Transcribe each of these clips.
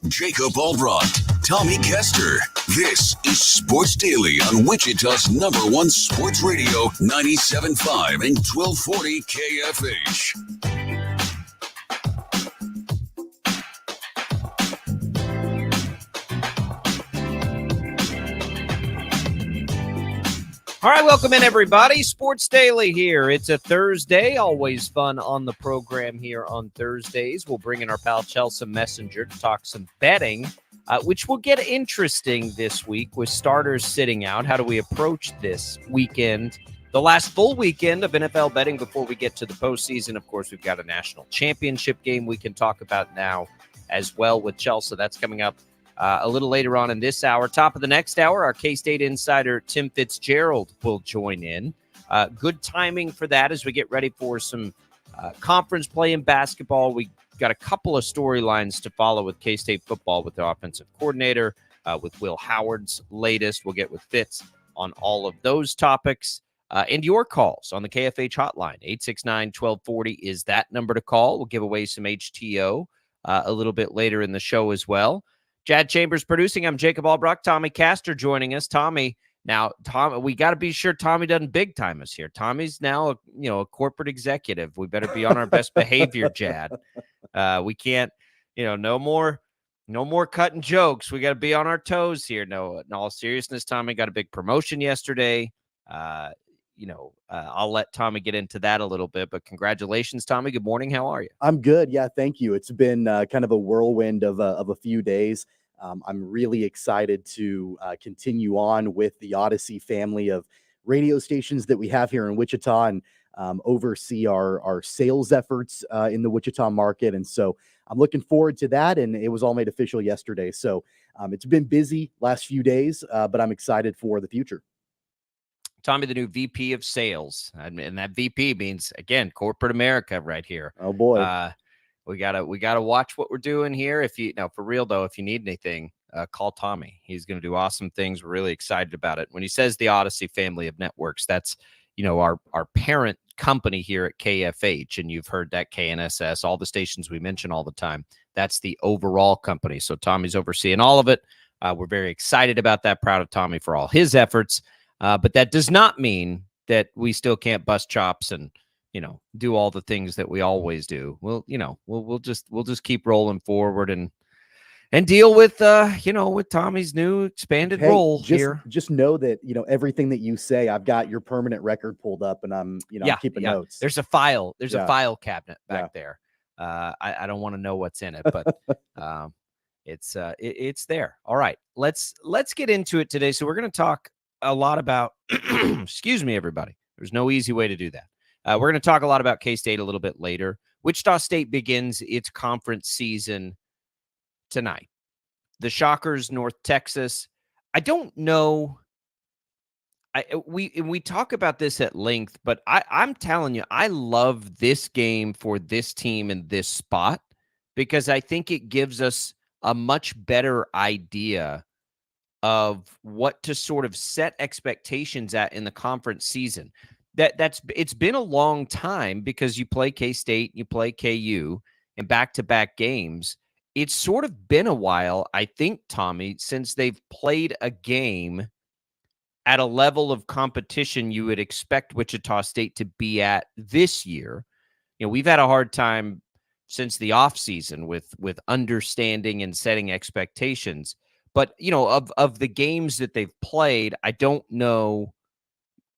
Jacob Albracht, Tommy Castor. This is Sports Daily on Wichita's #1 sports radio, 97.5 and 1240 KFH. All right, welcome in, everybody. Sports Daily here. It's a Thursday. Always fun on the program here on Thursdays. We'll bring in our pal Chelsea Messenger to talk some betting, which will get interesting this week with starters sitting out. How do we approach this weekend, the last full weekend of NFL betting before we get to the postseason? Of course, we've got a national championship game we can talk about now as well with Chelsea. That's coming up a little later on in this hour. Top of the next hour, our K-State insider Tim Fitzgerald will join in. Good timing for that as we get ready for some conference play in basketball. We got a couple of storylines to follow with K-State football with the offensive coordinator, with Will Howard's latest. We'll get with Fitz on all of those topics. And your calls on the KFH hotline, 869-1240 is that number to call. We'll give away some HTO a little bit later in the show as well. Jad Chambers producing. I'm Jacob Albracht. Tommy Castor joining us. Tommy, now, Tom, we got to be sure Tommy doesn't big time us here. Tommy's now, a corporate executive. We better be on our best behavior, Jad. We can't, no more cutting jokes. We got to be on our toes here. No, in all seriousness, Tommy got a big promotion yesterday. I'll let Tommy get into that a little bit, but congratulations, Tommy. Good morning. How are you? I'm good. Yeah, thank you. It's been kind of a whirlwind of a few days. I'm really excited to continue on with the Odyssey family of radio stations that we have here in Wichita and oversee our sales efforts in the Wichita market. And so I'm looking forward to that. And it was all made official yesterday. So it's been busy last few days, but I'm excited for the future. Tommy, the new VP of sales, and that VP means, again, corporate America right here. Oh boy, we gotta watch what we're doing here. For real though, if you need anything, call Tommy. He's going to do awesome things. We're really excited about it. When he says the Odyssey family of networks, that's our parent company here at KFH, and you've heard that KNSS, all the stations we mention all the time. That's the overall company. So Tommy's overseeing all of it. We're very excited about that. Proud of Tommy for all his efforts. But that does not mean that we still can't bust chops and, do all the things that we always do. We'll just keep rolling forward and deal with, with Tommy's new expanded role here. Just know that, everything that you say, I've got your permanent record pulled up and I'm keeping notes. There's a file. There's a file cabinet back there. I don't want to know what's in it, but it's there. All right, let's get into it today. So we're going to talk a lot about, excuse me, everybody. There's no easy way to do that. We're going to talk a lot about K-State a little bit later. Wichita State begins its conference season tonight. The Shockers, North Texas. I don't know. We talk about this at length, but I'm telling you, I love this game for this team in this spot because I think it gives us a much better idea of what to sort of set expectations at in the conference season. It's been a long time because you play K-State, you play KU in back-to-back games. It's sort of been a while, I think, Tommy, since they've played a game at a level of competition you would expect Wichita State to be at this year. We've had a hard time since the offseason with understanding and setting expectations. But, of the games that they've played, I don't know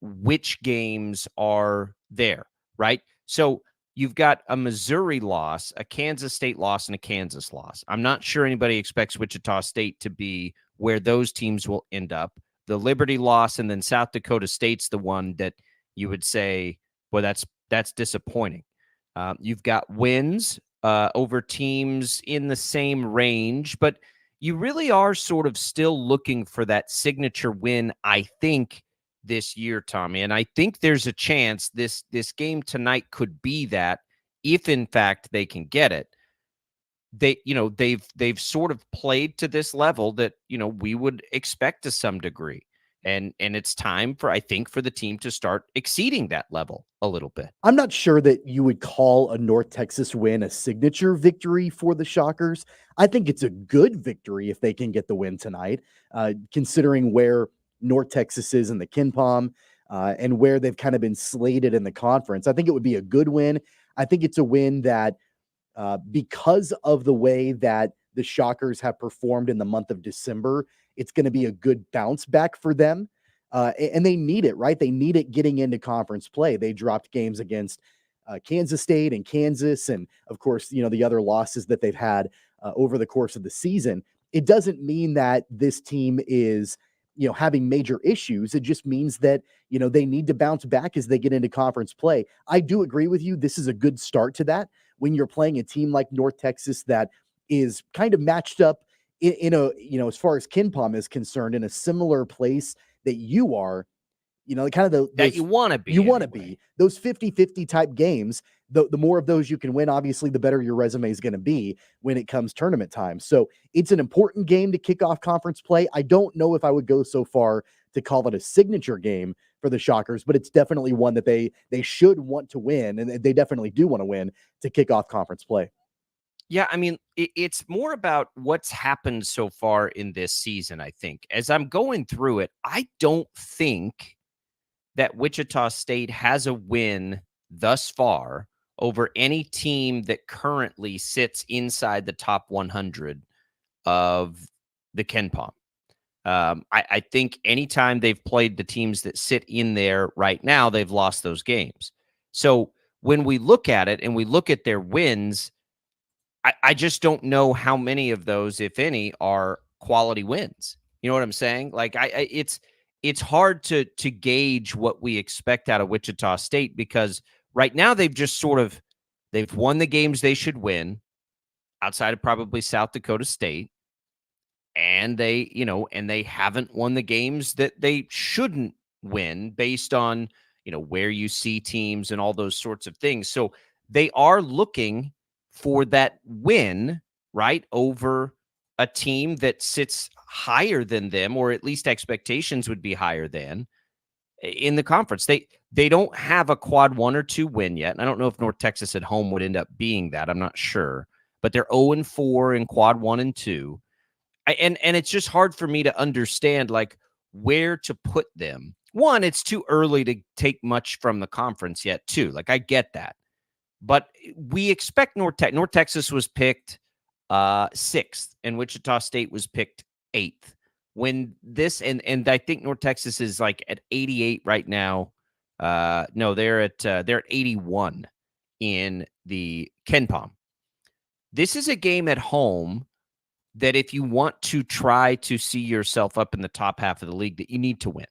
which games are there, right? So you've got a Missouri loss, a Kansas State loss, and a Kansas loss. I'm not sure anybody expects Wichita State to be where those teams will end up. The Liberty loss, and then South Dakota State's the one that you would say, well, that's disappointing. You've got wins over teams in the same range, but you really are sort of still looking for that signature win, I think, this year, Tommy. And I think there's a chance this game tonight could be that if in fact they can get it. They've sort of played to this level that, we would expect to some degree. And it's time for, I think, for the team to start exceeding that level a little bit. I'm not sure that you would call a North Texas win a signature victory for the Shockers. I think it's a good victory if they can get the win tonight, considering where North Texas is in the KenPom and where they've kind of been slated in the conference. I think it would be a good win. I think it's a win that because of the way that the Shockers have performed in the month of December, it's going to be a good bounce back for them. And they need it, right? They need it getting into conference play. They dropped games against Kansas State and Kansas, and of course, the other losses that they've had over the course of the season. It doesn't mean that this team is, having major issues. It just means that, they need to bounce back as they get into conference play. I do agree with you. This is a good start to that when you're playing a team like North Texas that is kind of matched up in a, as far as KenPom is concerned, in a similar place that you are, kind of that you want to be. You want to be those 50-50 type games. The more of those you can win, obviously, the better your resume is going to be when it comes tournament time. So it's an important game to kick off conference play. I don't know if I would go so far to call it a signature game for the Shockers, but it's definitely one that they should want to win, and they definitely do want to win to kick off conference play. Yeah, I mean, it's more about what's happened so far in this season, I think. As I'm going through it, I don't think that Wichita State has a win thus far over any team that currently sits inside the top 100 of the KenPom. I think anytime they've played the teams that sit in there right now, they've lost those games. So when we look at it and we look at their wins, I just don't know how many of those, if any, are quality wins. You know what I'm saying? Like it's hard to gauge what we expect out of Wichita State, because right now they've won the games they should win outside of probably South Dakota State. And they haven't won the games that they shouldn't win based on, where you see teams and all those sorts of things. So they are looking for that win, right, over a team that sits higher than them, or at least expectations would be higher than in the conference. They don't have a quad 1 or 2 win yet. And I don't know if North Texas at home would end up being that. I'm not sure. But they're 0-4 in quad 1 and 2. And it's just hard for me to understand, like, where to put them. One, it's too early to take much from the conference yet, too. Like, I get that. But we expect North Texas was picked 6th, and Wichita State was picked 8th. When this, and I think North Texas is like at 88 right now. No, they're at 81 in the KenPom. This is a game at home that if you want to try to see yourself up in the top half of the league, that you need to win.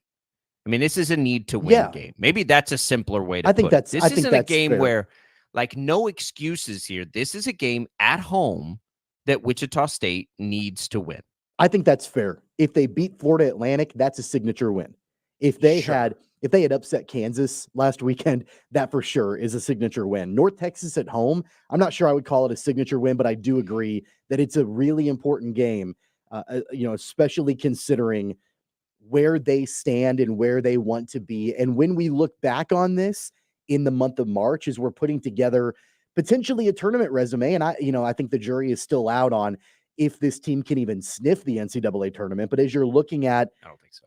I mean, this is a need to win game. Maybe that's a simpler way to put it. This isn't a game fair. Where, like, no excuses here. This is a game at home that Wichita State needs to win. I think that's fair. If they beat Florida Atlantic, that's a signature win. If they had upset Kansas last weekend, that for sure is a signature win. North Texas at home, I'm not sure I would call it a signature win, but I do agree that it's a really important game, especially considering where they stand and where they want to be. And when we look back on this in the month of March, as we're putting together potentially a tournament resume, and I think the jury is still out on if this team can even sniff the NCAA tournament. But as you're looking at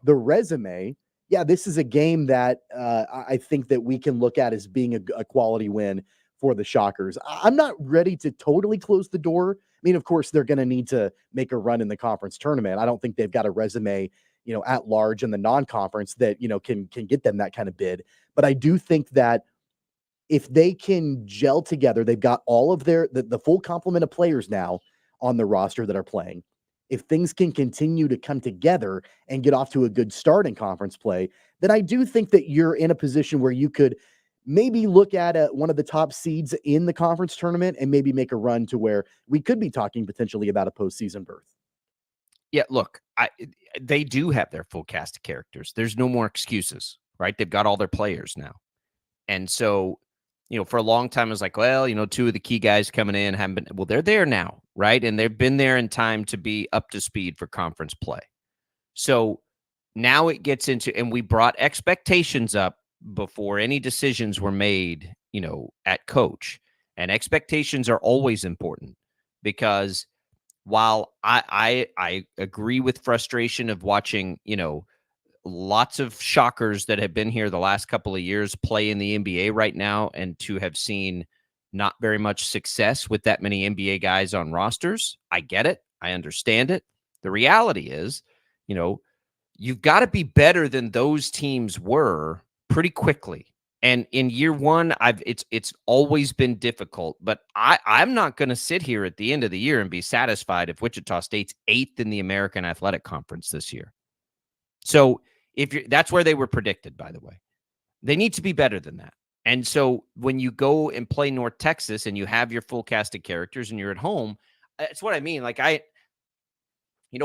the resume, yeah, this is a game that I think that we can look at as being a quality win for the Shockers. I'm not ready to totally close the door. I mean, of course, they're going to need to make a run in the conference tournament. I don't think they've got a resume, at large in the non-conference that, can get them that kind of bid. But I do think that if they can gel together, they've got all of the full complement of players now on the roster that are playing. If things can continue to come together and get off to a good start in conference play, then I do think that you're in a position where you could maybe look at one of the top seeds in the conference tournament and maybe make a run to where we could be talking potentially about a postseason berth. Yeah, look, they do have their full cast of characters. There's no more excuses, right? They've got all their players now. And so, for a long time, it was like, well, two of the key guys coming in haven't been, well, they're there now, right? And they've been there in time to be up to speed for conference play. So now it gets into, and we brought expectations up before any decisions were made, at coach. And expectations are always important because while I agree with frustration of watching, lots of shockers that have been here the last couple of years play in the NBA right now, and to have seen not very much success with that many NBA guys on rosters. I get it. I understand it. The reality is, you've got to be better than those teams were pretty quickly. And in year one, it's always been difficult, but I'm not going to sit here at the end of the year and be satisfied if Wichita State's 8th in the American Athletic Conference this year. So that's where they were predicted, by the way. They need to be better than that. And so when you go and play North Texas and you have your full cast of characters and you're at home, that's what I mean. Like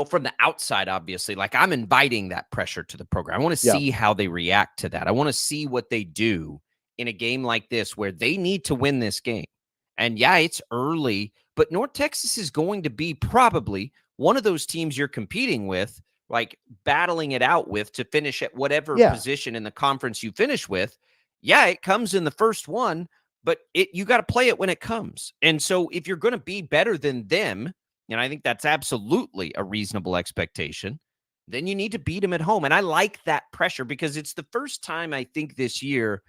from the outside, obviously, like I'm inviting that pressure to the program. I want to see how they react to that. I want to see what they do in a game like this where they need to win this game. And yeah, it's early, but North Texas is going to be probably one of those teams you're competing with, like battling it out with to finish at whatever position in the conference you finish with. Yeah, it comes in the first one, but you got to play it when it comes. And so if you're going to be better than them, and I think that's absolutely a reasonable expectation, then you need to beat them at home. And I like that pressure because it's the first time I think this year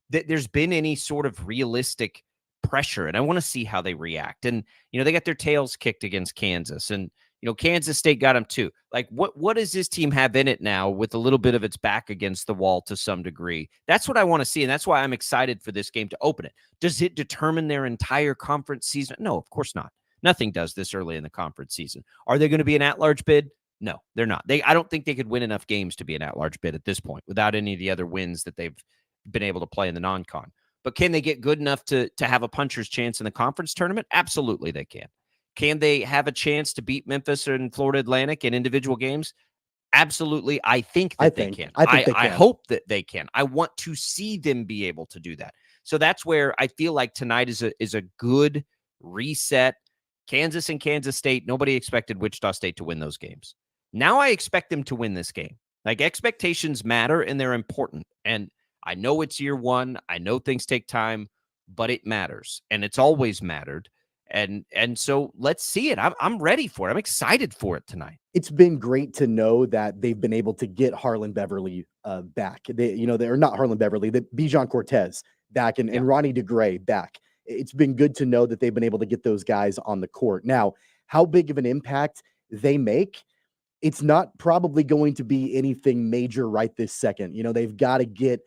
that there's been any sort of realistic pressure. And I want to see how they react. And, they got their tails kicked against Kansas, and, Kansas State got them too. Like what does this team have in it now with a little bit of its back against the wall to some degree? That's what I want to see. And that's why I'm excited for this game to open it. Does it determine their entire conference season? No, of course not. Nothing does this early in the conference season. Are they going to be an at-large bid? No, they're not. I don't think they could win enough games to be an at-large bid at this point without any of the other wins that they've been able to play in the non-con. But can they get good enough to have a puncher's chance in the conference tournament? Absolutely they can. Can they have a chance to beat Memphis and Florida Atlantic in individual games? Absolutely. I think they can. I hope that they can. I want to see them be able to do that. So that's where I feel like tonight is a good reset. Kansas and Kansas State, nobody expected Wichita State to win those games. Now I expect them to win this game. Like, expectations matter and they're important. And I know it's year one. I know things take time, but it matters. And it's always mattered. And so let's see it. I'm ready for it. I'm excited for it tonight. It's been great to know that they've been able to get Harlan Beverly back. They're not Harlan Beverly, the Bijan Cortez back and Ronnie DeGray back. It's been good to know that they've been able to get those guys on the court. Now, how big of an impact they make, it's not probably going to be anything major right this second. They've got to get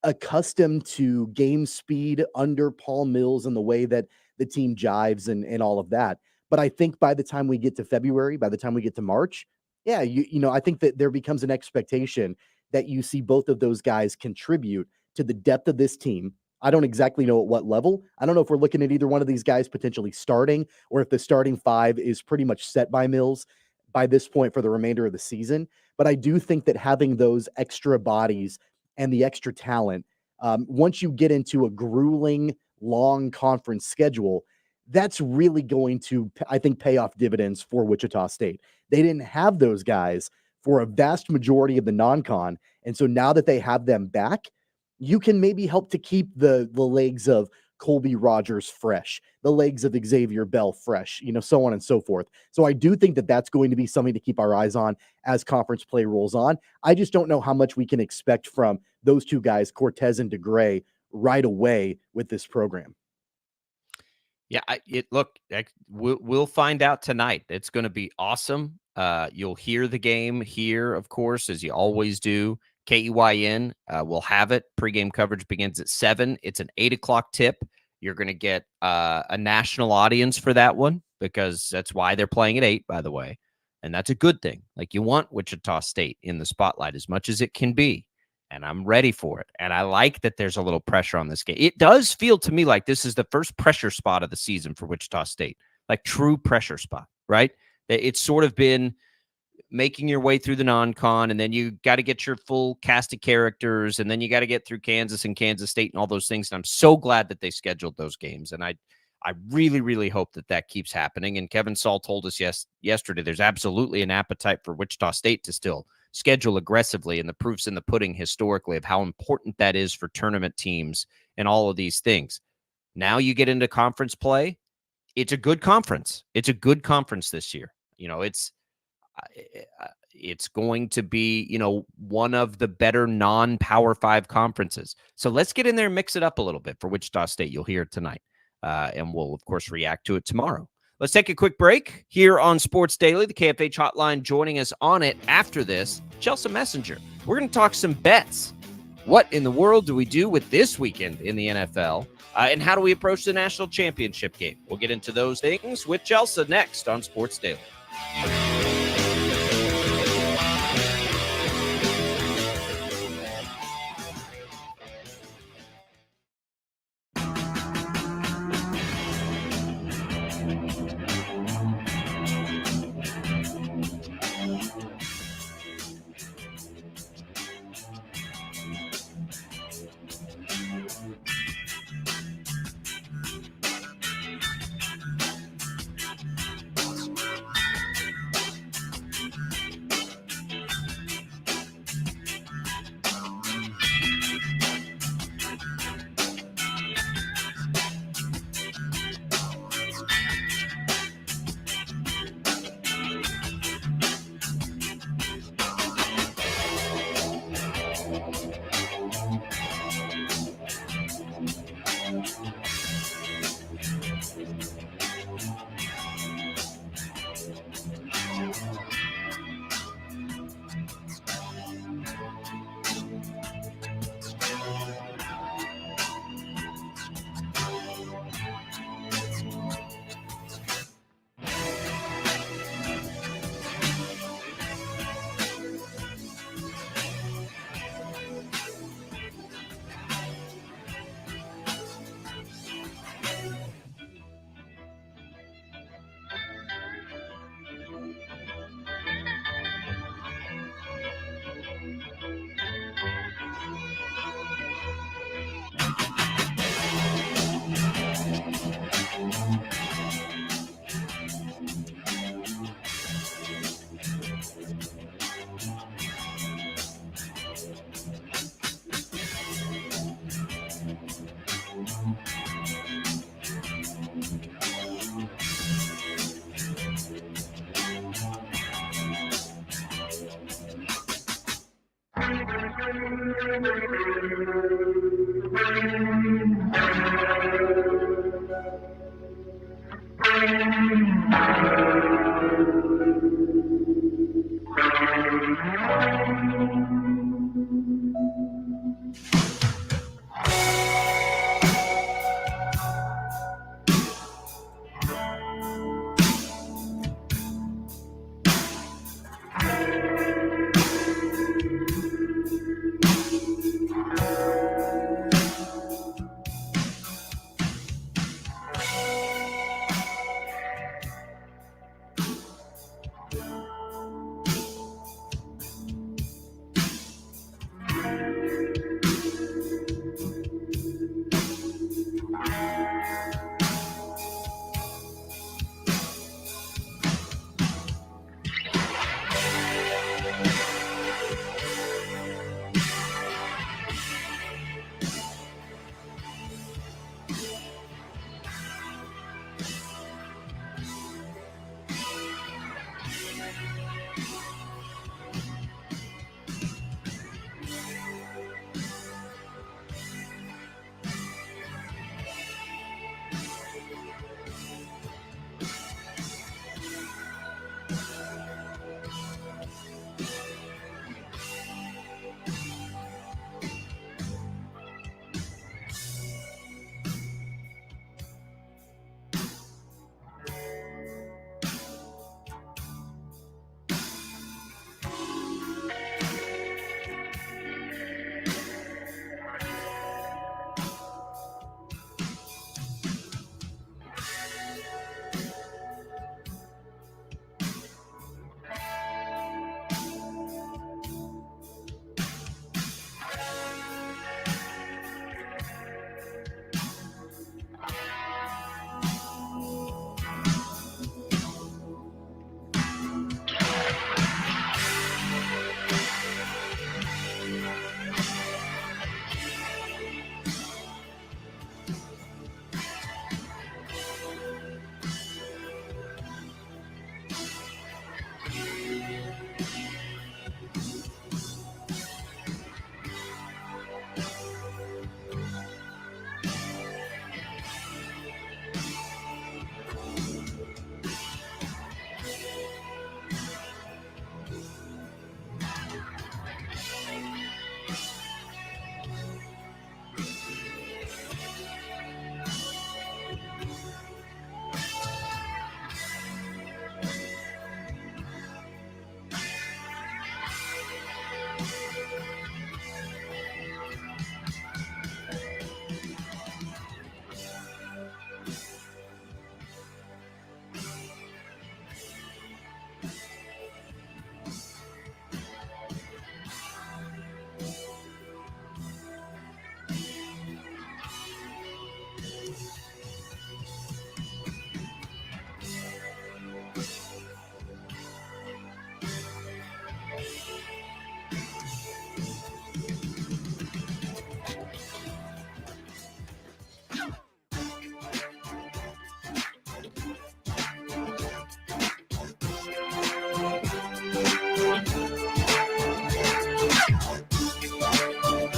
accustomed to game speed under Paul Mills and the way that the team jives and all of that. But I think by the time we get to February, by the time we get to March, I think that there becomes an expectation that you see both of those guys contribute to the depth of this team. I don't exactly know at what level. I don't know if we're looking at either one of these guys potentially starting, or if the starting five is pretty much set by Mills by this point for the remainder of the season. But I do think that having those extra bodies and the extra talent, once you get into a grueling, long conference schedule, that's really going to, I think, pay off dividends for Wichita State. They didn't have those guys for a vast majority of the non-con. And so now that they have them back, you can maybe help to keep the legs of Colby Rogers fresh, the legs of Xavier Bell fresh, so on and so forth. So I do think that that's going to be something to keep our eyes on as conference play rolls on. I just don't know how much we can expect from those two guys, Cortez and DeGray, right away with this program. Yeah, we'll find out tonight. It's going to be awesome. You'll hear the game here, of course, as you always do. KEYN will have it. Pregame coverage begins at 7. It's an 8 o'clock tip. You're going to get a national audience for that one, because that's why they're playing at 8, by the way. And that's a good thing. Like, you want Wichita State in the spotlight as much as it can be. And I'm ready for it. And I like that there's a little pressure on this game. It does feel to me like this is the first pressure spot of the season for Wichita State, like true pressure spot, right? It's sort of been, making your way through the non-con, and then you got to get your full cast of characters, and then you got to get through Kansas and Kansas State and all those things. And I'm so glad that they scheduled those games. And I really, really hope that keeps happening. And Kevin Saul told us yesterday there's absolutely an appetite for Wichita State to still schedule aggressively, and the proof's in the pudding historically of how important that is for tournament teams and all of these things. Now you get into conference play. It's a good conference. It's a good conference this year. It's going to be, one of the better non-Power 5 conferences. So let's get in there and mix it up a little bit for Wichita State. You'll hear it tonight, and we'll, of course, react to it tomorrow. Let's take a quick break here on Sports Daily. The KFH hotline joining us on it after this, Chelsea Messenger. We're going to talk some bets. What in the world do we do with this weekend in the NFL? And how do we approach the national championship game? We'll get into those things with Chelsea next on Sports Daily.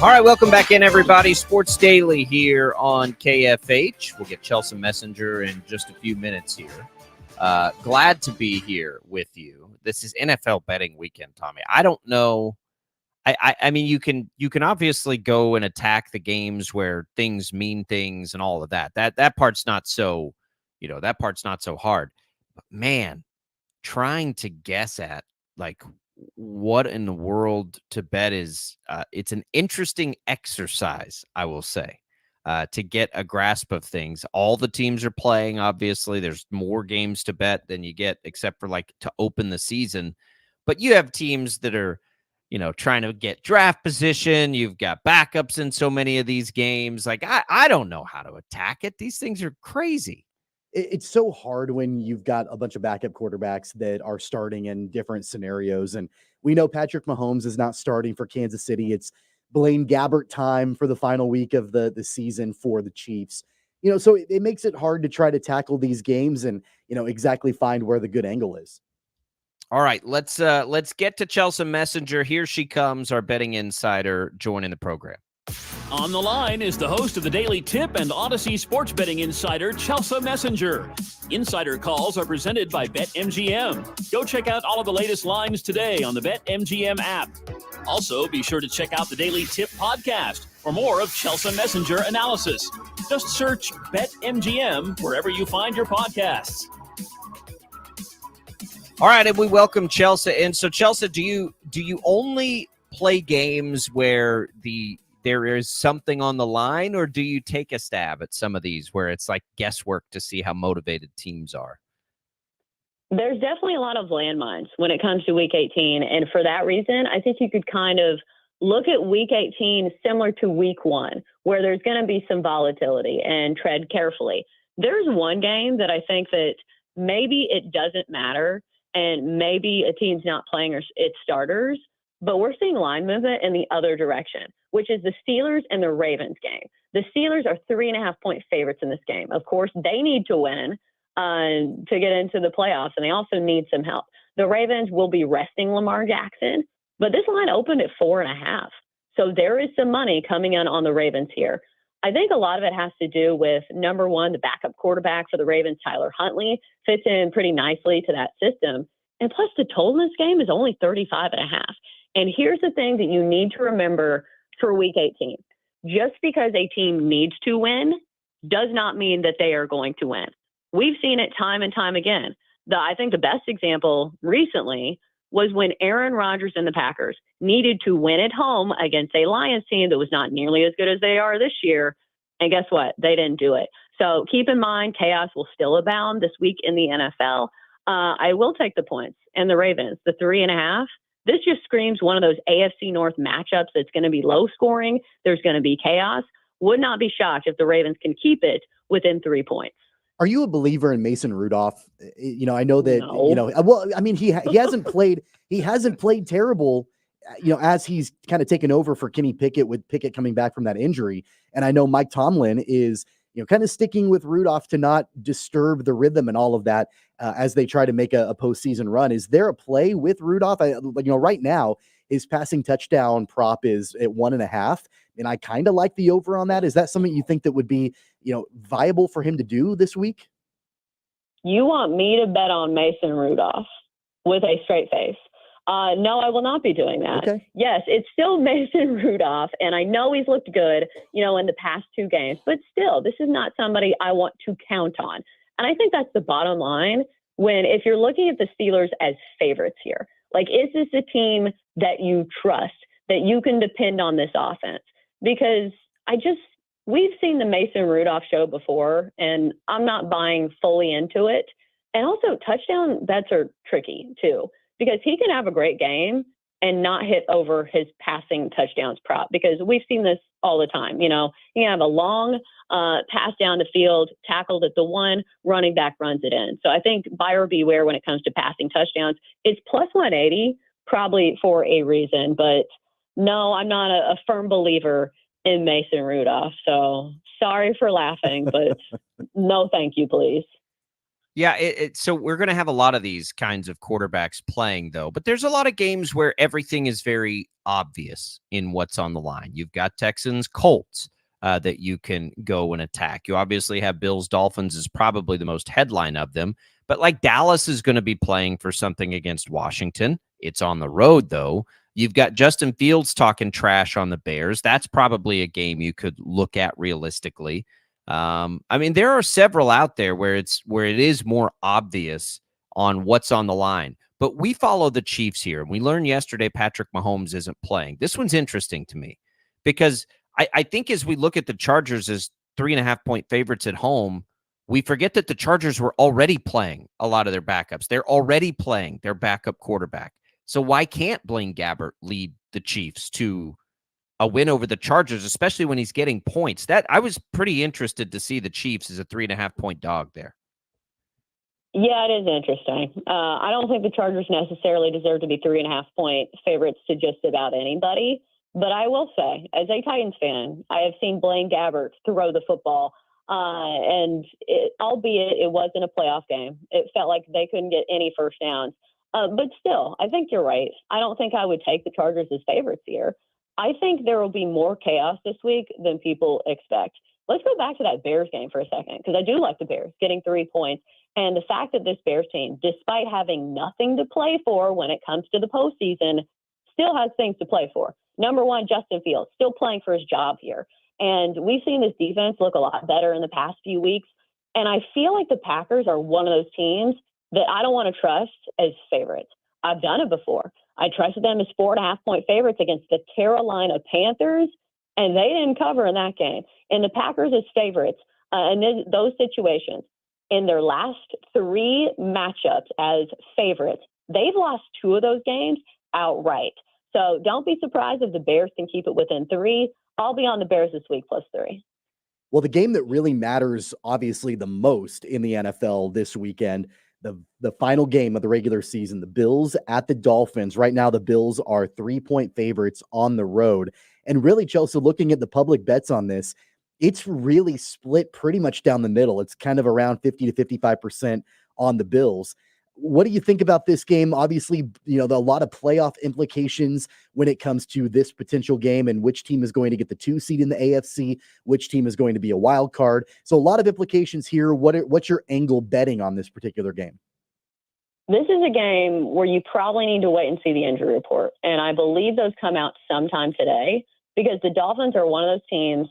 All right, welcome back in, everybody. Sports Daily here on KFH. We'll get Chelsea Messenger in just a few minutes here. Glad to be here with you. This is NFL betting weekend, Tommy. I don't know. I mean, you can obviously go and attack the games where things mean things and all of that. That part's not so, that part's not so hard. But man, trying to guess at like what in the world to bet is it's an interesting exercise, I will say, to get a grasp of things. All the teams are playing. Obviously, there's more games to bet than you get except for like to open the season. But you have teams that are, trying to get draft position. You've got backups in so many of these games. Like, I don't know how to attack it. These things are crazy. It's so hard when you've got a bunch of backup quarterbacks that are starting in different scenarios. And we know Patrick Mahomes is not starting for Kansas City. It's Blaine Gabbert time for the final week of the season for the Chiefs. So it makes it hard to try to tackle these games and, exactly find where the good angle is. All right, let's get to Chelsea Messenger. Here she comes, our betting insider, joining the program. On the line is the host of the Daily Tip and Odyssey Sports Betting Insider, Chelsea Messenger. Insider calls are presented by BetMGM. Go check out all of the latest lines today on the BetMGM app. Also, be sure to check out the Daily Tip podcast for more of Chelsea Messenger analysis. Just search BetMGM wherever you find your podcasts. All right, and we welcome Chelsea. And so, Chelsea, do you only play games where there is something on the line, or do you take a stab at some of these where it's like guesswork to see how motivated teams are? There's definitely a lot of landmines when it comes to Week 18. And for that reason, I think you could kind of look at Week 18 similar to Week 1, where there's going to be some volatility, and tread carefully. There's one game that I think that maybe it doesn't matter, and maybe a team's not playing its starters, but we're seeing line movement in the other direction, which is the Steelers and the Ravens game. The Steelers are 3.5-point favorites in this game. Of course, they need to win to get into the playoffs, and they also need some help. The Ravens will be resting Lamar Jackson, but this line opened at 4.5. So there is some money coming in on the Ravens here. I think a lot of it has to do with, number one, the backup quarterback for the Ravens, Tyler Huntley, fits in pretty nicely to that system. And plus, the total in this game is only 35.5. And here's the thing that you need to remember for Week 18. Just because a team needs to win does not mean that they are going to win. We've seen it time and time again. I think the best example recently was when Aaron Rodgers and the Packers needed to win at home against a Lions team that was not nearly as good as they are this year. And guess what? They didn't do it. So keep in mind, chaos will still abound this week in the NFL. I will take the points and the Ravens, the 3.5. This just screams one of those AFC North matchups that's going to be low scoring. There's going to be chaos. Would not be shocked if the Ravens can keep it within 3 points. Are you a believer in Mason Rudolph? I know that, No. well, I mean, he hasn't played terrible, as he's kind of taken over for Kenny Pickett, with Pickett coming back from that injury. And I know Mike Tomlin is, kind of sticking with Rudolph to not disturb the rhythm and all of that as they try to make a postseason run. Is there a play with Rudolph? Right now his passing touchdown prop is at 1.5. And I kind of like the over on that. Is that something you think that would be, viable for him to do this week? You want me to bet on Mason Rudolph with a straight face? No, I will not be doing that. Okay. Yes, it's still Mason Rudolph, and I know he's looked good, in the past 2 games, but still, this is not somebody I want to count on. And I think that's the bottom line if you're looking at the Steelers as favorites here. Like, is this a team that you trust, that you can depend on this offense? Because we've seen the Mason Rudolph show before, and I'm not buying fully into it. And also, touchdown bets are tricky, too, because he can have a great game and not hit over his passing touchdowns prop, because we've seen this all the time. He can have a long pass down the field, tackled at the 1, running back runs it in. So I think buyer beware when it comes to passing touchdowns. It's plus 180, probably for a reason, but no, I'm not a firm believer in Mason Rudolph. So sorry for laughing, but no, thank you, please. Yeah, so we're going to have a lot of these kinds of quarterbacks playing, though. But there's a lot of games where everything is very obvious in what's on the line. You've got Texans, Colts that you can go and attack. You obviously have Bills, Dolphins is probably the most headline of them. But like Dallas is going to be playing for something against Washington. It's on the road, though. You've got Justin Fields talking trash on the Bears. That's probably a game you could look at realistically. I mean, there are several out there where it is more obvious on what's on the line. But we follow the Chiefs here. And we learned yesterday Patrick Mahomes isn't playing. This one's interesting to me because I think as we look at the Chargers as 3.5-point favorites at home, we forget that the Chargers were already playing a lot of their backups. They're already playing their backup quarterback. So why can't Blaine Gabbert lead the Chiefs to a win over the Chargers, especially when he's getting points? That I was pretty interested to see the Chiefs as a 3.5-point dog there. Yeah, it is interesting. I don't think the Chargers necessarily deserve to be 3.5-point favorites to just about anybody. But I will say, as a Titans fan, I have seen Blaine Gabbert throw the football. Albeit it wasn't a playoff game, it felt like they couldn't get any first downs. But still, I think you're right. I don't think I would take the Chargers as favorites here. I think there will be more chaos this week than people expect. Let's go back to that Bears game for a second, because I do like the Bears getting 3 points. And the fact that this Bears team, despite having nothing to play for when it comes to the postseason, still has things to play for. Number one, Justin Fields, still playing for his job here. And we've seen this defense look a lot better in the past few weeks. And I feel like the Packers are one of those teams that I don't want to trust as favorites. I've done it before. I trusted them as 4.5-point favorites against the Carolina Panthers, and they didn't cover in that game. And the Packers as favorites in those situations, in their last 3 matchups as favorites, they've lost 2 of those games outright. So don't be surprised if the Bears can keep it within 3. I'll be on the Bears this week +3. Well, the game that really matters, obviously, the most in the NFL this weekend, the final game of the regular season, the Bills at the Dolphins. Right now, the Bills are 3-point favorites on the road. And really, Chelsea, looking at the public bets on this, it's really split pretty much down the middle. It's kind of around 50 to 55% on the Bills. What do you think about this game? Obviously, a lot of playoff implications when it comes to this potential game and which team is going to get the 2 seed in the AFC, which team is going to be a wild card. So a lot of implications here. What's your angle betting on this particular game? This is a game where you probably need to wait and see the injury report. And I believe those come out sometime today, because the Dolphins are one of those teams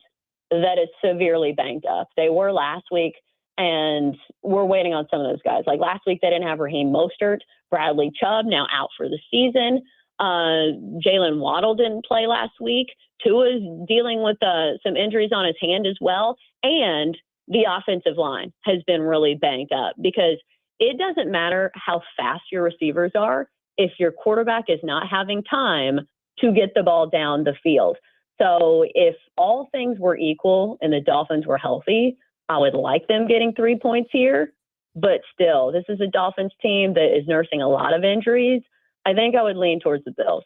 that is severely banged up. They were last week. And we're waiting on some of those guys. Like last week, they didn't have Raheem Mostert, Bradley Chubb, now out for the season. Jalen Waddle didn't play last week. Tua's dealing with some injuries on his hand as well. And the offensive line has been really banged up, because it doesn't matter how fast your receivers are if your quarterback is not having time to get the ball down the field. So if all things were equal and the Dolphins were healthy, I would like them getting 3 points here, but still, this is a Dolphins team that is nursing a lot of injuries. I think I would lean towards the Bills.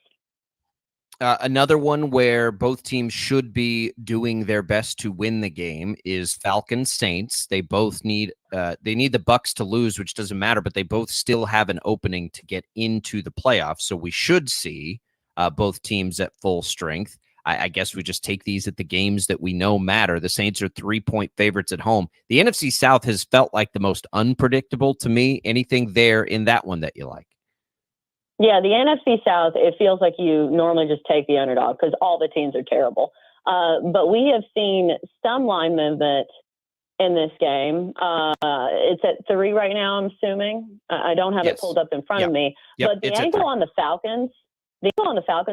Another one where both teams should be doing their best to win the game is Falcons Saints. They both need the Bucks to lose, which doesn't matter, but they both still have an opening to get into the playoffs. So we should see both teams at full strength. I guess we just take these at the games that we know matter. The Saints are 3-point favorites at home. The NFC South has felt like the most unpredictable to me. Anything there in that one that you like? Yeah, the NFC South, it feels like you normally just take the underdog because all the teams are terrible. But we have seen some line movement in this game. It's at 3 right now, I'm assuming. I don't have it pulled up in front of me. Yep. But the angle on the Falcons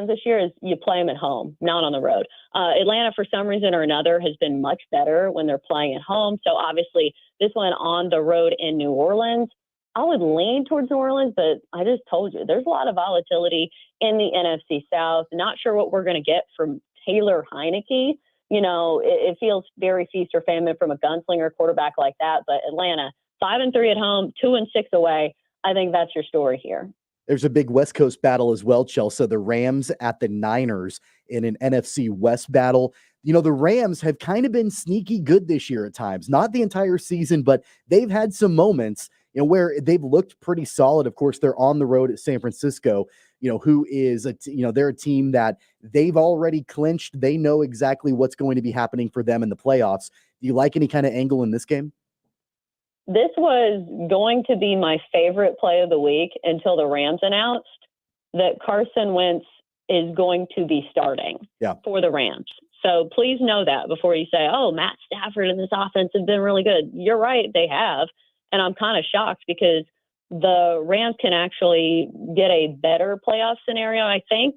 this year is you play them at home, not on the road. Atlanta, for some reason or another, has been much better when they're playing at home. So obviously this one on the road in New Orleans, I would lean towards New Orleans, but I just told you, there's a lot of volatility in the NFC South. Not sure what we're going to get from Taylor Heineke. It feels very feast or famine from a gunslinger quarterback like that. But Atlanta, 5-3 at home, 2-6 away. I think that's your story here. There's a big West Coast battle as well, Chelsea. The Rams at the Niners in an NFC West battle. The Rams have kind of been sneaky good this year at times. Not the entire season, but they've had some moments. where they've looked pretty solid. Of course, they're on the road at San Francisco, who is they're a team that they've already clinched. They know exactly what's going to be happening for them in the playoffs. Do you like any kind of angle in this game? This was going to be my favorite play of the week until the Rams announced that Carson Wentz is going to be starting for the Rams. So please know that before you say, oh, Matt Stafford and this offense have been really good. You're right, they have. And I'm kind of shocked because the Rams can actually get a better playoff scenario, I think,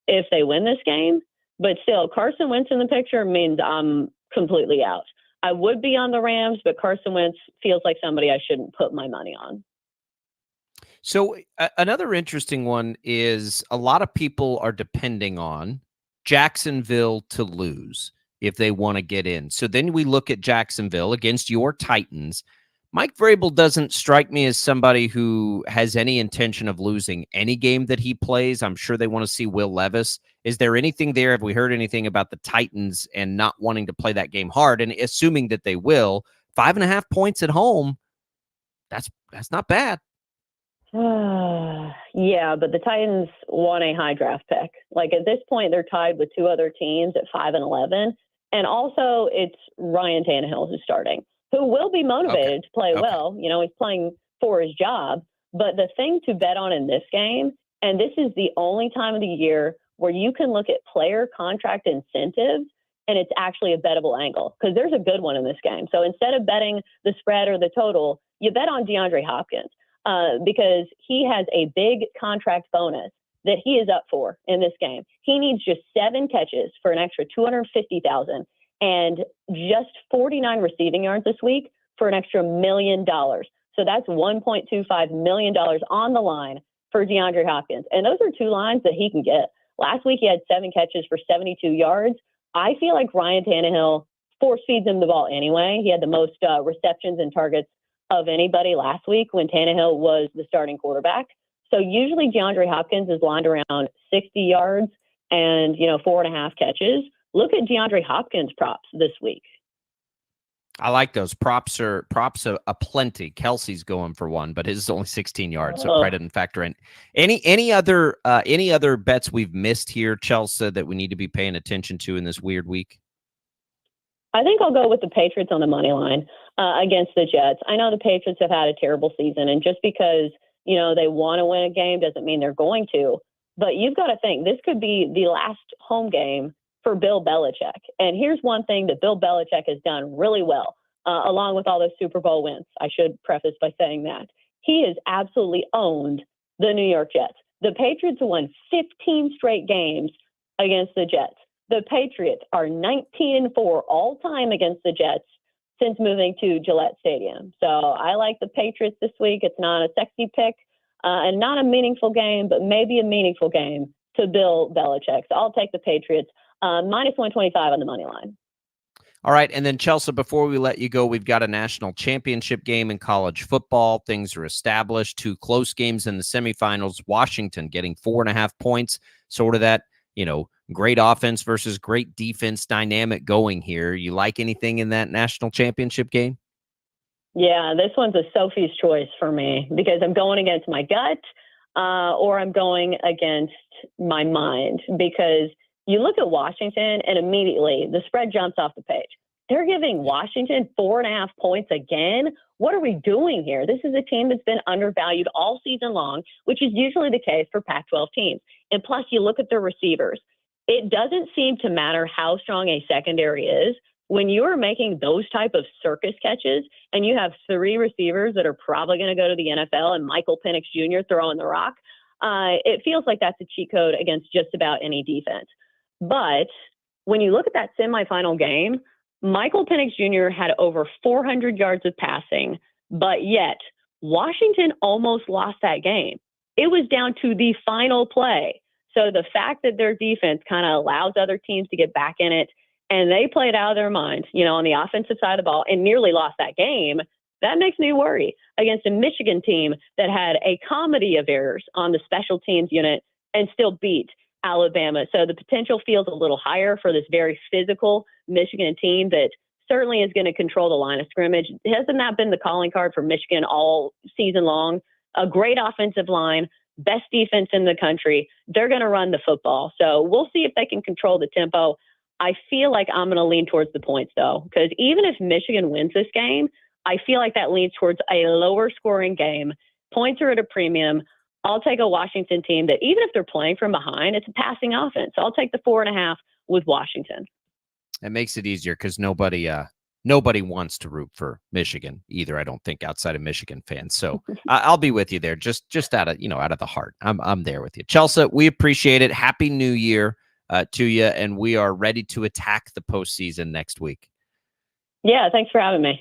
if they win this game. But still, Carson Wentz in the picture means I'm completely out. I would be on the Rams, but Carson Wentz feels like somebody I shouldn't put my money on. So another interesting one is a lot of people are depending on Jacksonville to lose if they want to get in. So then we look at Jacksonville against your Titans. Mike Vrabel doesn't strike me as somebody who has any intention of losing any game that he plays. I'm sure they want to see Will Levis. Is there anything there? Have we heard anything about the Titans and not wanting to play that game hard and assuming that they will? 5.5 points at home, that's not bad. Yeah, but the Titans want a high draft pick. Like at this point, they're tied with two other teams at 5 and 11. And also it's Ryan Tannehill who's starting, who will be motivated to play well. He's playing for his job. But the thing to bet on in this game, and this is the only time of the year where you can look at player contract incentives, and it's actually a bettable angle because there's a good one in this game. So instead of betting the spread or the total, you bet on DeAndre Hopkins because he has a big contract bonus that he is up for in this game. He needs just 7 catches for an extra $250,000 and just 49 receiving yards this week for an extra $1 million. So that's $1.25 million on the line for DeAndre Hopkins. And those are 2 lines that he can get. Last week, he had 7 catches for 72 yards. I feel like Ryan Tannehill force feeds him the ball anyway. He had the most receptions and targets of anybody last week when Tannehill was the starting quarterback. So usually DeAndre Hopkins is lined around 60 yards and, 4.5 catches. Look at DeAndre Hopkins props this week. I like those props are plenty. Kelsey's going for 1, but his is only 16 yards, so it probably doesn't factor in. Any other bets we've missed here, Chelsea, that we need to be paying attention to in this weird week? I think I'll go with the Patriots on the money line against the Jets. I know the Patriots have had a terrible season, and just because they want to win a game doesn't mean they're going to. But you've got to think this could be the last home game for Bill Belichick. And here's one thing that Bill Belichick has done really well, along with all those Super Bowl wins. I should preface by saying that. He has absolutely owned the New York Jets. The Patriots won 15 straight games against the Jets. The Patriots are 19-4 all time against the Jets since moving to Gillette Stadium. So I like the Patriots this week. It's not a sexy pick and not a meaningful game, but maybe a meaningful game to Bill Belichick. So I'll take the Patriots. Minus 125 on the money line. All right. And then, Chelsea, before we let you go, we've got a national championship game in college football. Things are established. 2 close games in the semifinals. Washington getting 4.5 points. Sort of that, great offense versus great defense dynamic going here. You like anything in that national championship game? Yeah, this one's a Sophie's choice for me because I'm going against my gut or I'm going against my mind because you look at Washington and immediately the spread jumps off the page. They're giving Washington 4.5 points again. What are we doing here? This is a team that's been undervalued all season long, which is usually the case for Pac-12 teams. And plus, you look at their receivers. It doesn't seem to matter how strong a secondary is. When you are making those type of circus catches and you have 3 receivers that are probably going to go to the NFL and Michael Penix Jr. throwing the rock, it feels like that's a cheat code against just about any defense. But when you look at that semifinal game, Michael Penix Jr. had over 400 yards of passing, but yet Washington almost lost that game. It was down to the final play. So the fact that their defense kind of allows other teams to get back in it and they played out of their mind, on the offensive side of the ball and nearly lost that game, that makes me worry against a Michigan team that had a comedy of errors on the special teams unit and still beat Alabama. So the potential feels a little higher for this very physical Michigan team that certainly is going to control the line of scrimmage. Hasn't that been the calling card for Michigan all season long? A great offensive line, best defense in the country. They're going to run the football. So we'll see if they can control the tempo. I feel like I'm going to lean towards the points, though, because even if Michigan wins this game, I feel like that leans towards a lower scoring game. Points are at a premium. I'll take a Washington team that even if they're playing from behind, it's a passing offense. So I'll take the 4.5 with Washington. It makes it easier because nobody wants to root for Michigan either. I don't think outside of Michigan fans. So I'll be with you there. Just out of the heart. I'm there with you, Chelsea. We appreciate it. Happy New Year to you, and we are ready to attack the postseason next week. Yeah, thanks for having me.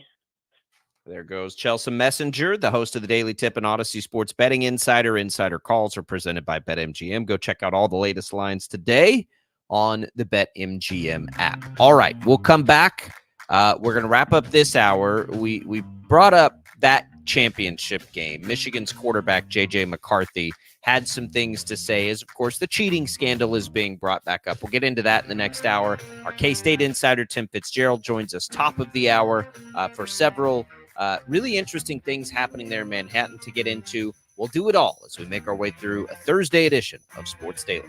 There goes Chelsea Messenger, the host of the Daily Tip and Odyssey Sports Betting Insider. Insider calls are presented by BetMGM. Go check out all the latest lines today on the BetMGM app. All right, we'll come back. We're going to wrap up this hour. We brought up that championship game. Michigan's quarterback, J.J. McCarthy, had some things to say as, of course, the cheating scandal is being brought back up. We'll get into that in the next hour. Our K-State insider, Tim Fitzgerald, joins us top of the hour for several really interesting things happening there in Manhattan to get into. We'll do it all as we make our way through a Thursday edition of Sports Daily.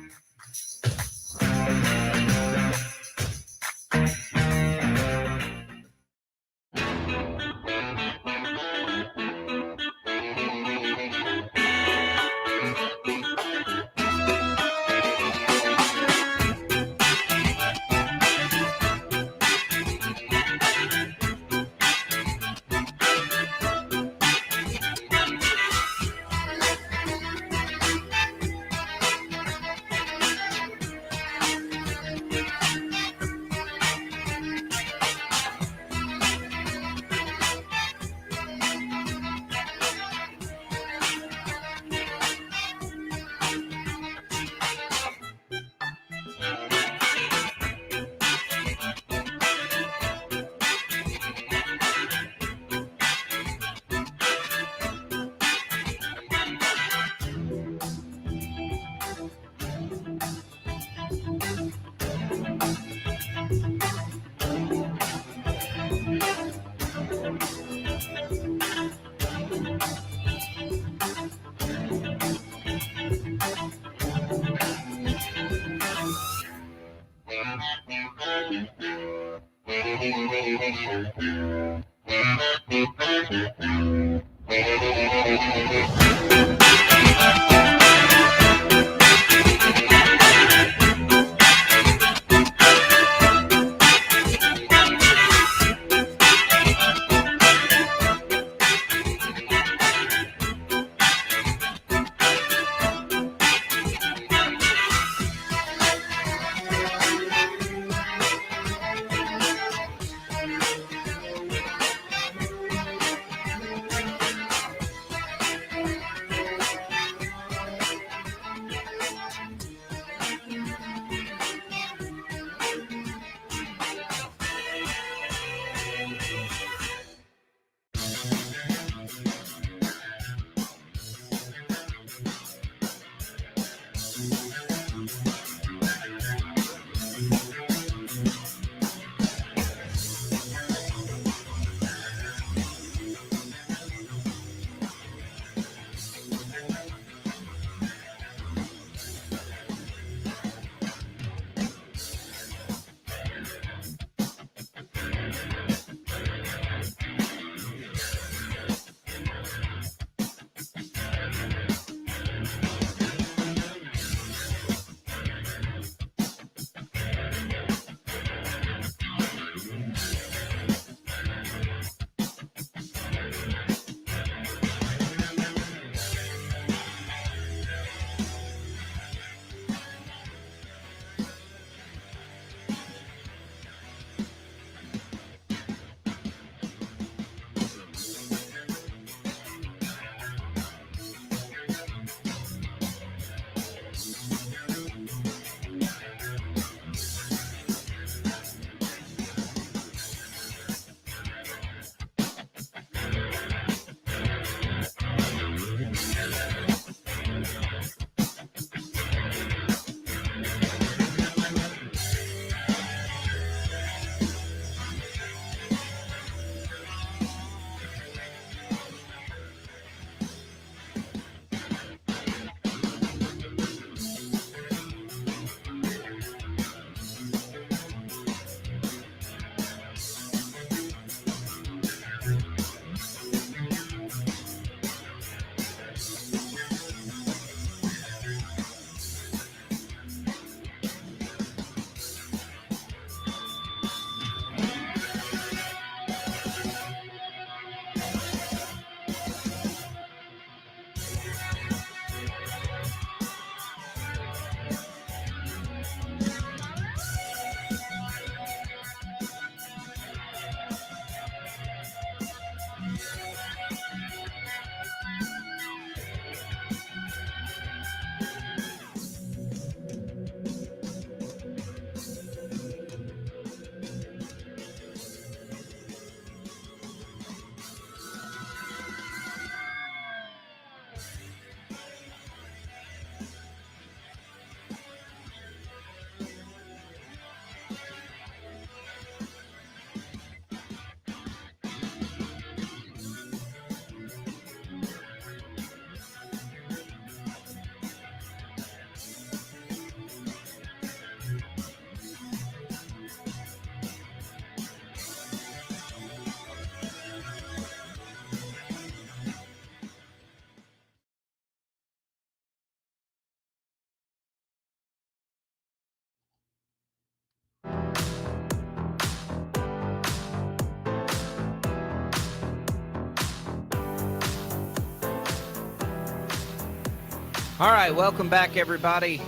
All right, welcome back, everybody.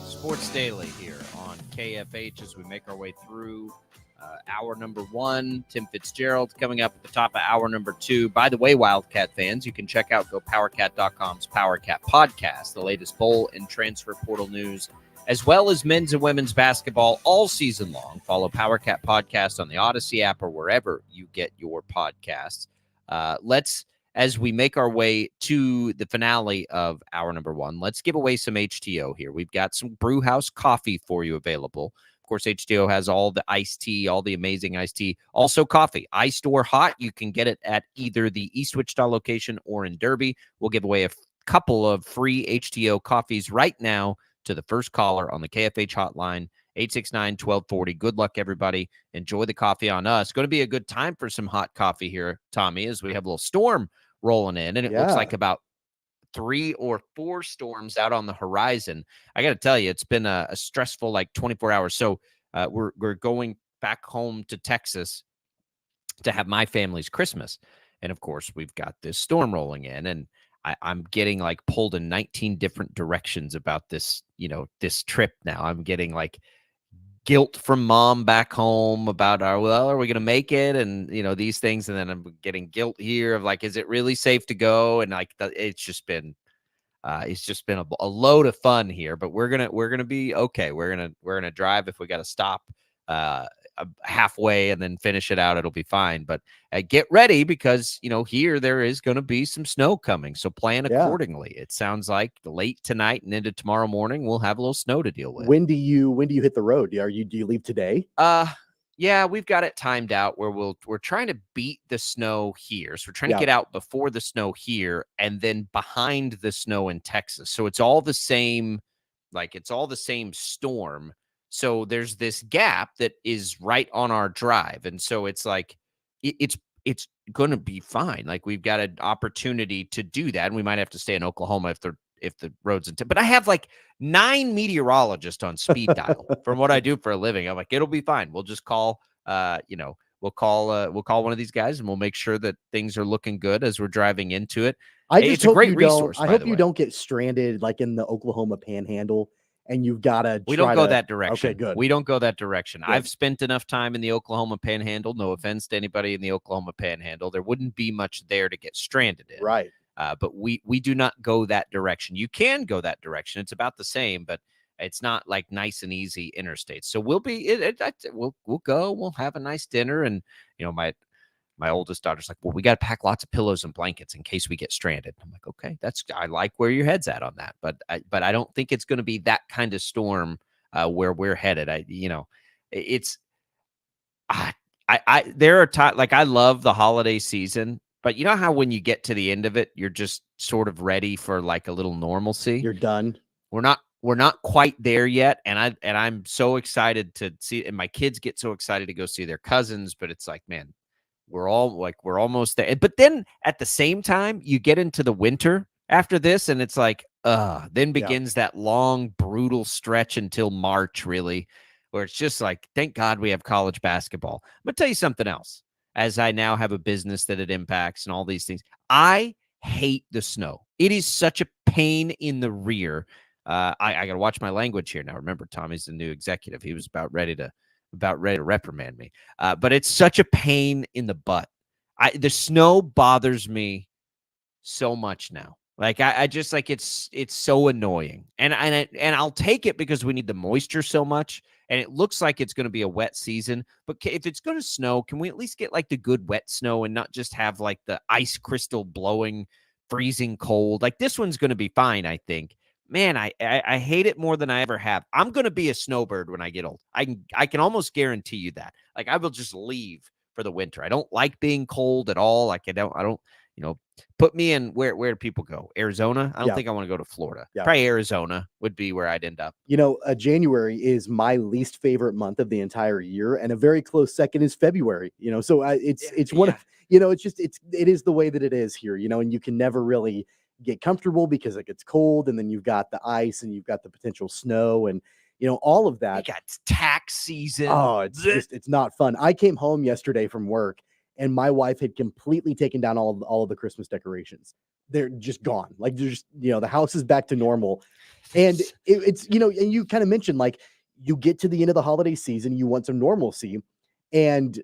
Sports Daily here on KFH as we make our way through hour number 1. Tim Fitzgerald coming up at the top of hour number 2. By the way, Wildcat fans, you can check out GoPowerCat.com's PowerCat podcast, the latest bowl and transfer portal news, as well as men's and women's basketball all season long. Follow PowerCat Podcast on the Odyssey app or wherever you get your podcasts. As we make our way to the finale of hour number 1, let's give away some HTO here. We've got some Brewhouse coffee for you available. Of course, HTO has all the iced tea, all the amazing iced tea. Also coffee, iced or hot. You can get it at either the East Wichita location or in Derby. We'll give away a couple of free HTO coffees right now to the first caller on the KFH hotline, 869-1240. Good luck, everybody. Enjoy the coffee on us. Going to be a good time for some hot coffee here, Tommy, as we have a little storm rolling in, and it looks like about 3 or 4 storms out on the horizon. I got to tell you, it's been a stressful 24 hours. So we're going back home to Texas to have my family's Christmas, and of course we've got this storm rolling in, and I'm getting pulled in 19 different directions about this, this trip now. I'm getting guilt from mom back home about are we going to make it? And, these things. And then I'm getting guilt here of is it really safe to go? And it's just been a load of fun here, but we're going to be okay. We're going to drive. If we got to stop halfway and then finish it out, it'll be fine. But get ready because, here there is going to be some snow coming. So plan accordingly. It sounds like late tonight and into tomorrow morning, we'll have a little snow to deal with. When do you hit the road? Do you leave today? Yeah, we've got it timed out where we're trying to beat the snow here. So we're trying to get out before the snow here and then behind the snow in Texas. So it's all the same, it's all the same storm. So there's this gap that is right on our drive. And so it's it's going to be fine. We've got an opportunity to do that. And we might have to stay in Oklahoma if the road's but I have 9 meteorologists on speed dial from what I do for a living. I'm it'll be fine. We'll just call, we'll call one of these guys and we'll make sure that things are looking good as we're driving into it. It's a great resource. I hope you don't get stranded in the Oklahoma Panhandle. And you've got to. We don't go that direction. Okay, good. We don't go that direction. Good. I've spent enough time in the Oklahoma Panhandle. No offense to anybody in the Oklahoma Panhandle. There wouldn't be much there to get stranded in. Right. But we do not go that direction. You can go that direction. It's about the same, but it's not nice and easy interstates. So we'll be. We'll go. We'll have a nice dinner, and my oldest daughter's well, we got to pack lots of pillows and blankets in case we get stranded. I'm okay, I like where your head's at on that, but I don't think it's going to be that kind of storm where we're headed. There are times I love the holiday season, but you know how when you get to the end of it, you're just sort of ready for a little normalcy. You're done. We're not quite there yet, and I'm so excited to see, and my kids get so excited to go see their cousins, but it's man. We're almost there. But then at the same time, you get into the winter after this, and it's then begins that long, brutal stretch until March, really, where it's just thank God we have college basketball. I'm going to tell you something else. As I now have a business that it impacts and all these things, I hate the snow. It is such a pain in the rear. I got to watch my language here now. Remember, Tommy's the new executive. He was about ready to reprimand me. But it's such a pain in the butt. The snow bothers me so much now. I just it's so annoying. And I'll take it because we need the moisture so much. And it looks like it's going to be a wet season. But if it's going to snow, can we at least get the good wet snow and not just have the ice crystal blowing, freezing cold? This one's going to be fine, I think. Man, I hate it more than I ever have. I'm going to be a snowbird when I get old. I can almost guarantee you that. I will just leave for the winter. I don't like being cold at all. I don't, put me in where do people go? Arizona? I don't think I want to go to Florida. Probably Arizona would be where I'd end up. January is my least favorite month of the entire year, and a very close second is February. So it's one of, it is the way that it is here, and you can never really get comfortable because it gets cold, and then you've got the ice and you've got the potential snow and all of that. You got tax season. Oh, it's not fun. I came home yesterday from work and my wife had completely taken down all of the Christmas decorations. They're just gone. Like, they're just, the house is back to normal. And it's, and you kind of mentioned, like, you get to the end of the holiday season, you want some normalcy. And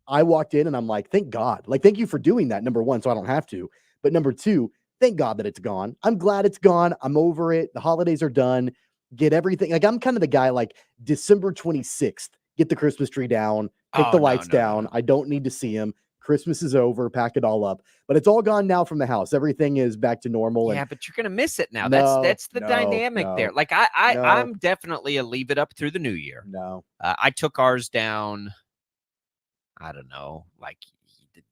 I walked in and I'm like, thank God. Like, thank you for doing that, number one, so I don't have to. But number two, thank God that it's gone. I'm glad it's gone. I'm over it. The holidays are done. Get everything. Like, I'm kind of the guy, like, December 26th, get the Christmas tree down, take the lights down. I don't need to see them. Christmas is over, pack it all up. But it's all gone now from the house. Everything is back to normal. Yeah, but you're gonna miss it now. No, That's the dynamic there. Like, I'm definitely a leave it up through the new year. No. I took ours down, I don't know, like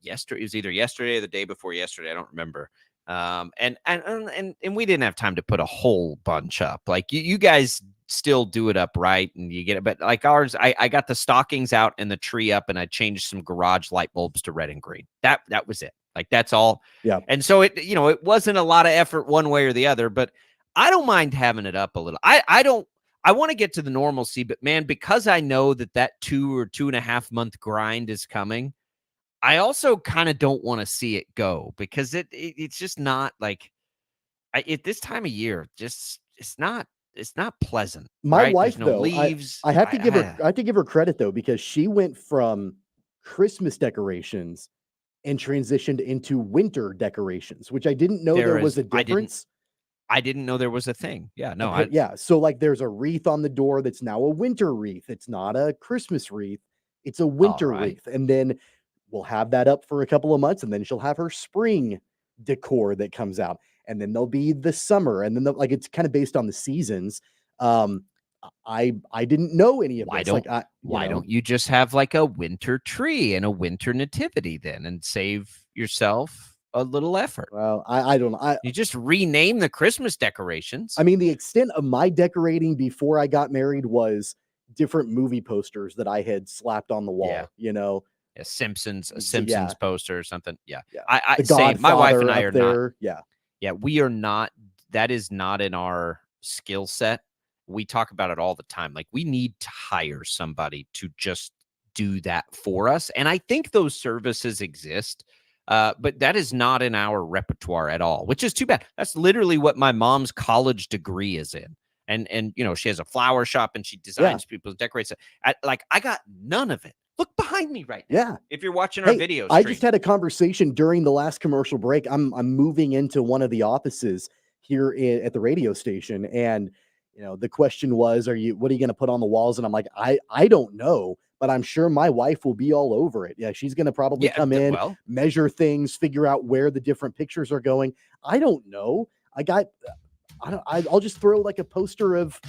yesterday. It was either yesterday or the day before yesterday. I don't remember. And we didn't have time to put a whole bunch up. Like, you guys still do it up right, and you get it. But like ours, I got the stockings out and the tree up, and I changed some garage light bulbs to red and green. That was it. Like, that's all. Yeah. And so it wasn't a lot of effort one way or the other, but I don't mind having it up a little. I want to get to the normalcy, but man, because I know that 2 or 2.5 month grind is coming, I also kind of don't want to see it go, because it's just not like at this time of year, just it's not pleasant. My right? wife, There's no though, leaves. I have to give her, I have to give her credit, though, because she went from Christmas decorations and transitioned into winter decorations, which I didn't know there was a difference. I didn't know there was a thing. Yeah, no. Yeah. So, like, there's a wreath on the door that's now a winter wreath. It's not a Christmas wreath. It's a winter wreath. And then we'll have that up for a couple of months, and then she'll have her spring decor that comes out. And then there'll be the summer. And then like, it's kind of based on the seasons. I didn't know any of this. Why don't you just have like a winter tree and a winter nativity then, and save yourself a little effort? Well, I don't know. You just rename the Christmas decorations. I mean, the extent of my decorating before I got married was different movie posters that I had slapped on the wall. A Simpsons poster or something. Yeah. The Godfather, my wife and I are there. not. Yeah, we are not. That is not in our skill set. We talk about it all the time. Like, we need to hire somebody to just do that for us. And I think those services exist, but that is not in our repertoire at all, which is too bad. That's literally what my mom's college degree is in. And she has a flower shop and she designs people's decorates. I got none of it. Look behind me right now. Yeah. If you're watching our videos. I just had a conversation during the last commercial break. I'm moving into one of the offices here at the radio station. And, the question was, what are you going to put on the walls? And I'm like, I don't know, but I'm sure my wife will be all over it. Yeah. She's going to probably come in, measure things, figure out where the different pictures are going. I don't know. I'll just throw like a poster of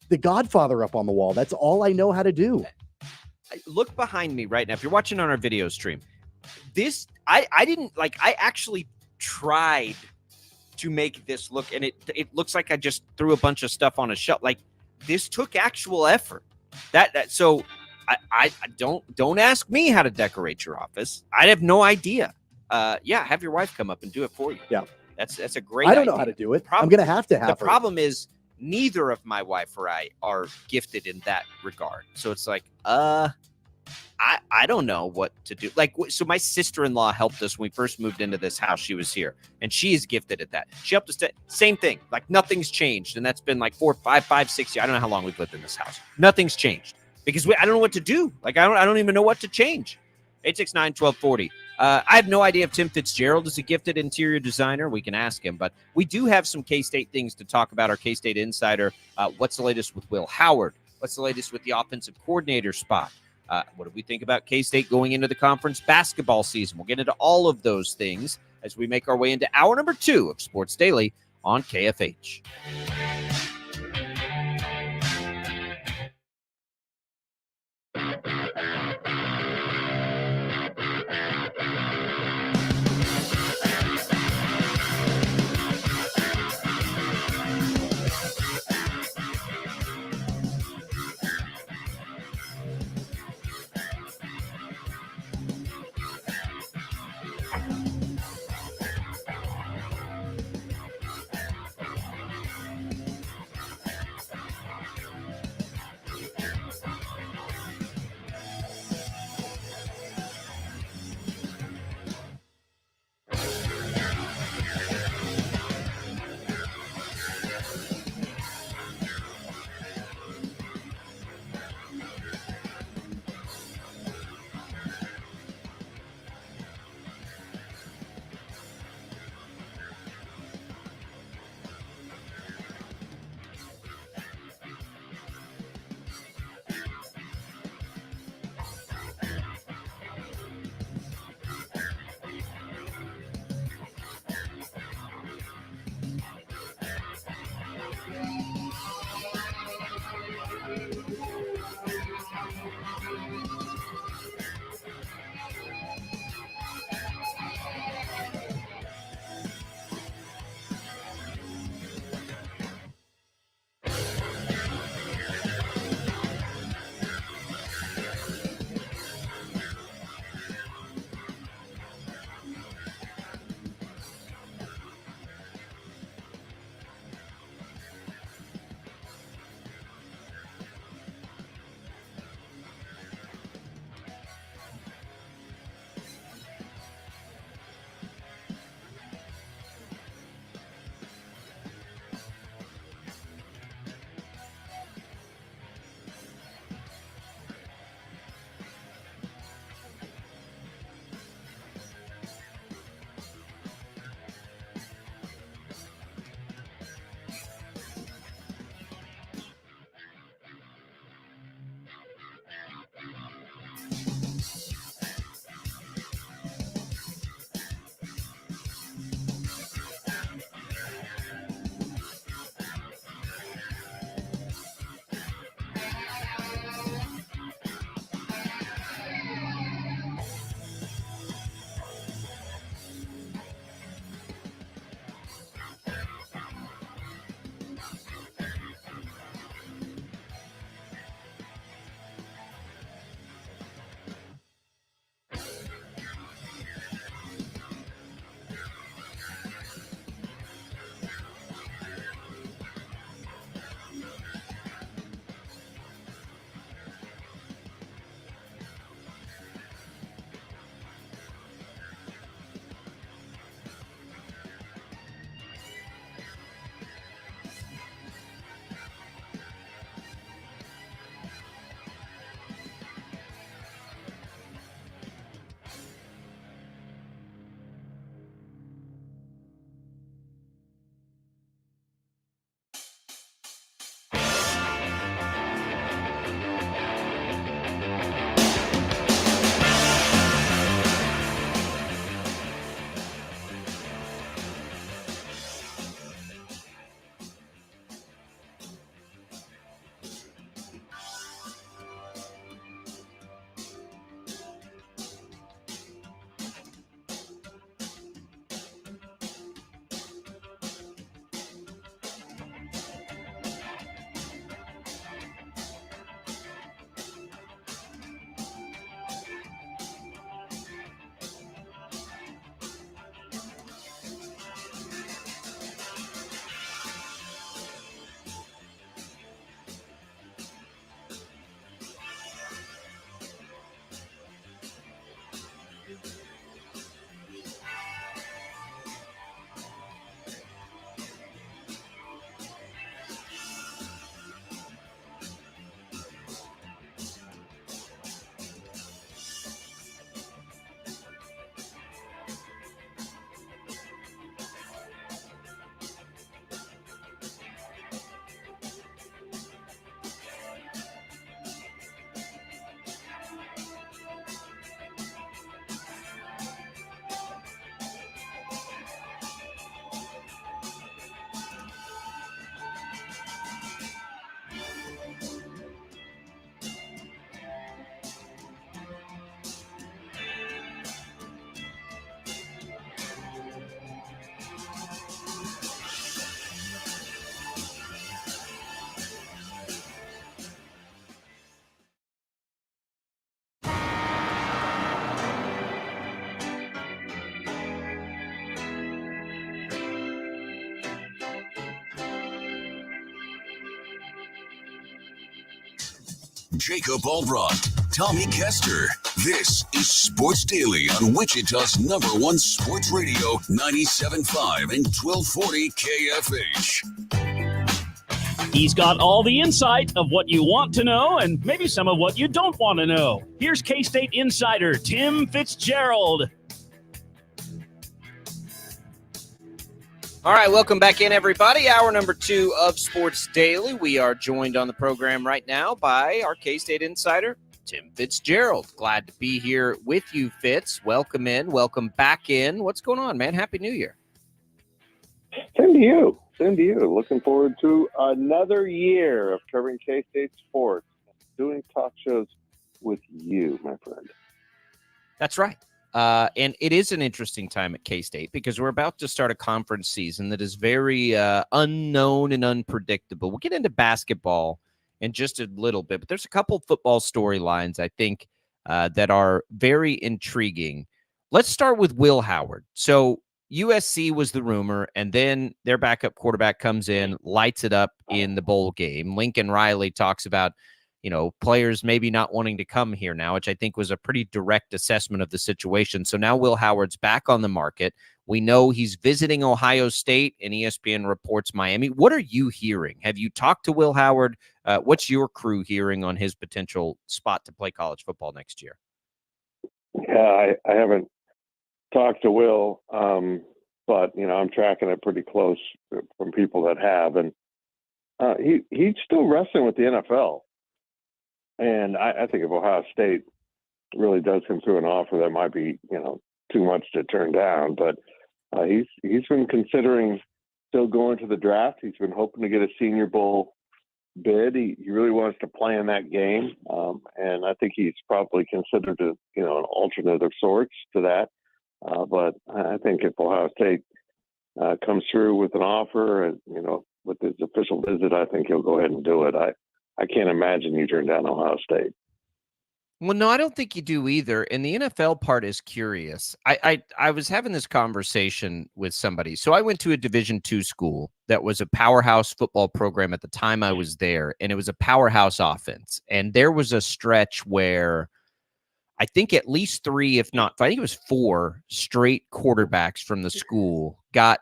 The Godfather up on the wall. That's all I know how to do. Look behind me right now. If you're watching on our video stream, I actually tried to make this look, and it looks like I just threw a bunch of stuff on a shelf. Like, this took actual effort. So I don't ask me how to decorate your office. I have no idea. Have your wife come up and do it for you. Yeah. That's a great idea. I don't know how to do it. I'm going to have her. The problem is neither of my wife or I are gifted in that regard. So it's like, I don't know what to do. Like, so my sister-in-law helped us when we first moved into this house. She was here, and she is gifted at that. She helped us. Same thing. Like, nothing's changed, and that's been like 4, 5, 6 years. I don't know how long we've lived in this house. Nothing's changed because I don't know what to do. Like, I don't even know what to change. 869-1240. I have no idea if Tim Fitzgerald is a gifted interior designer. We can ask him, but we do have some K-State things to talk about. Our K-State Insider. What's the latest with Will Howard? What's the latest with the offensive coordinator spot? What do we think about K-State going into the conference basketball season? We'll get into all of those things as we make our way into hour number 2 of Sports Daily on KFH. Jacob Albracht, Tommy Castor. This is Sports Daily on Wichita's #1 sports radio, 97.5 and 1240 KFH. He's got all the insight of what you want to know and maybe some of what you don't want to know. Here's K-State insider Tim Fitzgerald. All right, welcome back in, everybody. Hour number 2 of Sports Daily. We are joined on the program right now by our K-State insider, Tim Fitzgerald. Glad to be here with you, Fitz. Welcome in. Welcome back in. What's going on, man? Happy New Year. Same to you. Same to you. Looking forward to another year of covering K-State sports, doing talk shows with you, my friend. That's right. And it is an interesting time at K-State because we're about to start a conference season that is very unknown and unpredictable. We'll get into basketball in just a little bit, but there's a couple football storylines, I think, that are very intriguing. Let's start with Will Howard. So USC was the rumor, and then their backup quarterback comes in, lights it up in the bowl game. Lincoln Riley talks about, players maybe not wanting to come here now, which I think was a pretty direct assessment of the situation. So now Will Howard's back on the market. We know he's visiting Ohio State, and ESPN reports Miami. What are you hearing? Have you talked to Will Howard? What's your crew hearing on his potential spot to play college football next year? Yeah, I haven't talked to Will, but, I'm tracking it pretty close from people that have. And he's still wrestling with the NFL. And I think if Ohio State really does come through an offer, that might be, too much to turn down. But he's been considering still going to the draft. He's been hoping to get a Senior Bowl bid. He really wants to play in that game. And I think he's probably considered an alternate of sorts to that. But I think if Ohio State comes through with an offer and, with his official visit, I think he'll go ahead and do it. I can't imagine you turn down Ohio State. Well, no, I don't think you do either. And the NFL part is curious. I was having this conversation with somebody. So I went to a Division II school that was a powerhouse football program at the time I was there, and it was a powerhouse offense. And there was a stretch where I think at least 3, if not 5, I think it was 4 straight quarterbacks from the school got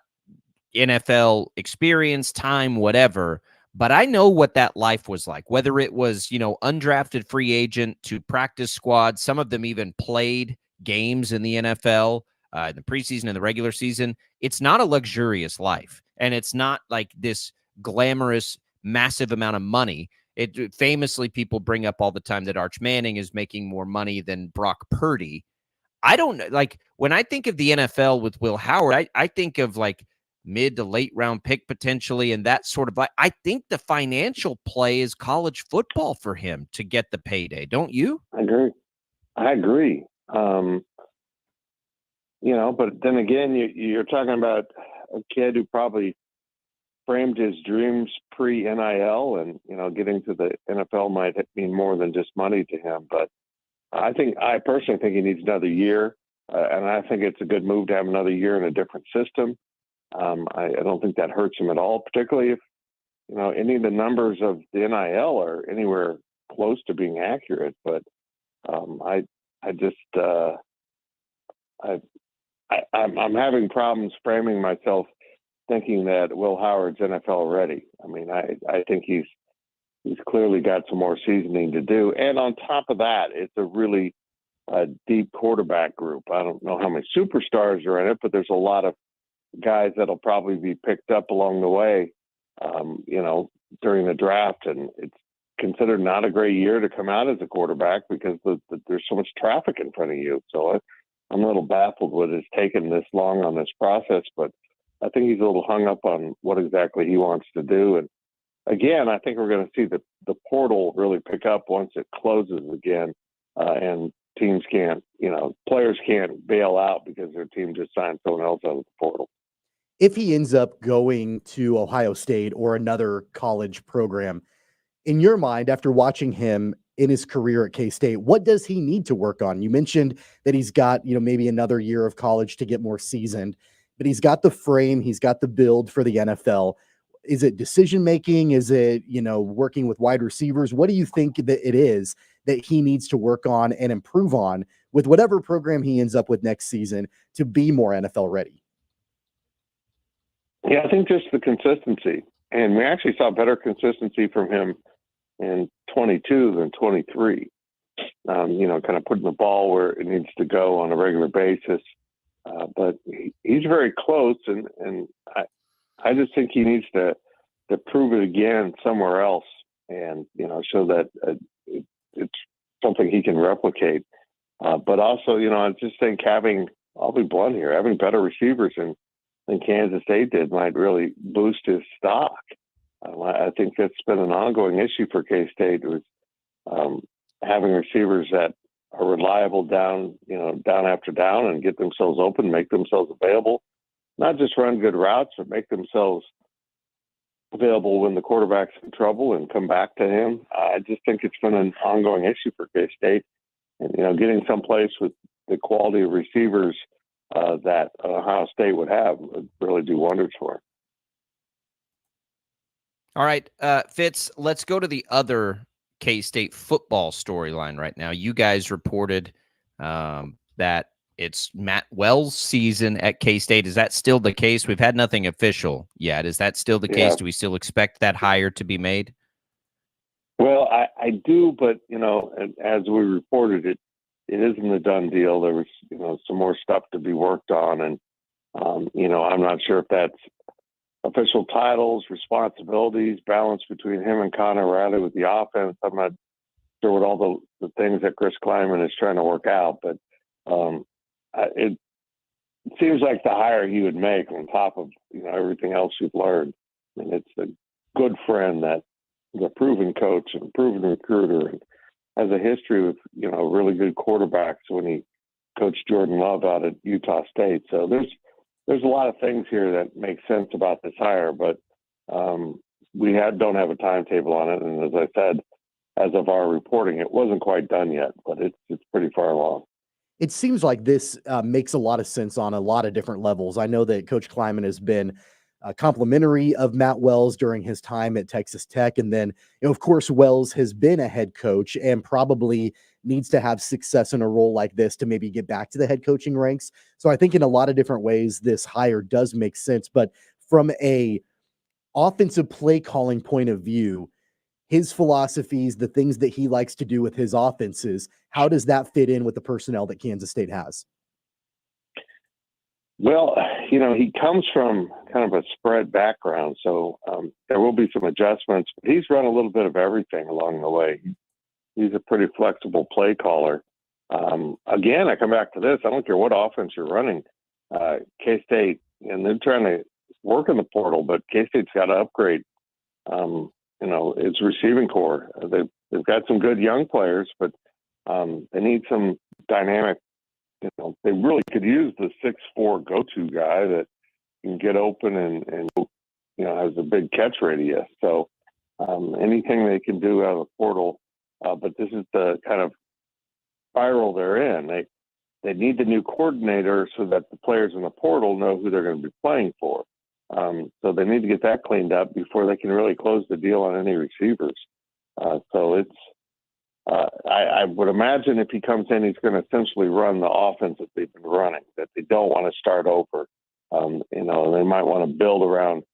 NFL experience, time, whatever. But I know what that life was like, whether it was, undrafted free agent to practice squad. Some of them even played games in the NFL, in the preseason and the regular season. It's not a luxurious life. And it's not like this glamorous, massive amount of money. It famously, people bring up all the time that Arch Manning is making more money than Brock Purdy. I don't know. Like, when I think of the NFL with Will Howard, I think of like mid to late round pick potentially, and that sort of, I think the financial play is college football for him to get the payday. Don't you? I agree. But then again, you're talking about a kid who probably framed his dreams pre-NIL, and, getting to the NFL might mean more than just money to him. But I personally think he needs another year. And I think it's a good move to have another year in a different system. I don't think that hurts him at all, particularly if, any of the numbers of the NIL are anywhere close to being accurate. But I'm having problems framing myself thinking that Will Howard's NFL ready. I mean, I think he's clearly got some more seasoning to do. And on top of that, it's a really deep quarterback group. I don't know how many superstars are in it, but there's a lot of guys that'll probably be picked up along the way, during the draft. And it's considered not a great year to come out as a quarterback because there's so much traffic in front of you. So I'm a little baffled with it's taken this long on this process, but I think he's a little hung up on what exactly he wants to do. And again, I think we're going to see the portal really pick up once it closes again, and teams can't, players can't bail out because their team just signed someone else out of the portal. If he ends up going to Ohio State or another college program, in your mind, after watching him in his career at K-State, what does he need to work on? You mentioned that he's got, maybe another year of college to get more seasoned, but he's got the frame, he's got the build for the NFL. Is it decision making? Is it, working with wide receivers? What do you think that it is that he needs to work on and improve on with whatever program he ends up with next season to be more NFL ready? Yeah, I think just the consistency. And we actually saw better consistency from him in 22 than 23. Kind of putting the ball where it needs to go on a regular basis. But he's very close, and I just think he needs to prove it again somewhere else, and show that it's something he can replicate. But also, I just think I'll be blunt here, having better receivers than Kansas State did might really boost his stock. I think that's been an ongoing issue for K-State, was having receivers that are reliable down after down and get themselves open, make themselves available, not just run good routes, but make themselves available when the quarterback's in trouble and come back to him. I just think it's been an ongoing issue for K-State, and getting someplace with the quality of receivers that Ohio State would have would really do wonders for him. All right, Fitz, let's go to the other K-State football storyline right now. You guys reported that it's Matt Wells' season at K-State. Is that still the case? We've had nothing official yet. Is that still the case? Do we still expect that hire to be made? Well, I do, but, as we reported, it isn't a done deal. There was, some more stuff to be worked on. And, I'm not sure if that's official titles, responsibilities, balance between him and Connor Riley with the offense. I'm not sure what all the things that Chris Kleiman is trying to work out, but it seems like the hire he would make on top of everything else you've learned. I mean, it's a good friend that is a proven coach and a proven recruiter and has a history with really good quarterbacks when he coached Jordan Love out at Utah State. So there's a lot of things here that make sense about this hire, but we don't have a timetable on it. And as I said, as of our reporting, it wasn't quite done yet, but it's pretty far along. It seems like this makes a lot of sense on a lot of different levels. I know that Coach Kleiman has been complimentary of Matt Wells during his time at Texas Tech. And then, of course, Wells has been a head coach and probably needs to have success in a role like this to maybe get back to the head coaching ranks. So I think in a lot of different ways, this hire does make sense. But from a offensive play calling point of view, his philosophies, the things that he likes to do with his offenses, how does that fit in with the personnel that Kansas State has? Well, he comes from kind of a spread background, so there will be some adjustments. But he's run a little bit of everything along the way. He's a pretty flexible play caller. Again, I come back to this. I don't care what offense you're running. K-State, and they're trying to work in the portal, but K-State's got to upgrade, its receiving core. They've got some good young players, but they need some dynamic. They really could use the 6'4" go-to guy that can get open and has a big catch radius. So anything they can do out of the portal, but this is the kind of spiral they're in. They need the new coordinator so that the players in the portal know who they're going to be playing for. So they need to get that cleaned up before they can really close the deal on any receivers. So it's I would imagine if he comes in, he's going to essentially run the offense that they've been running, that they don't want to start over. They might want to build around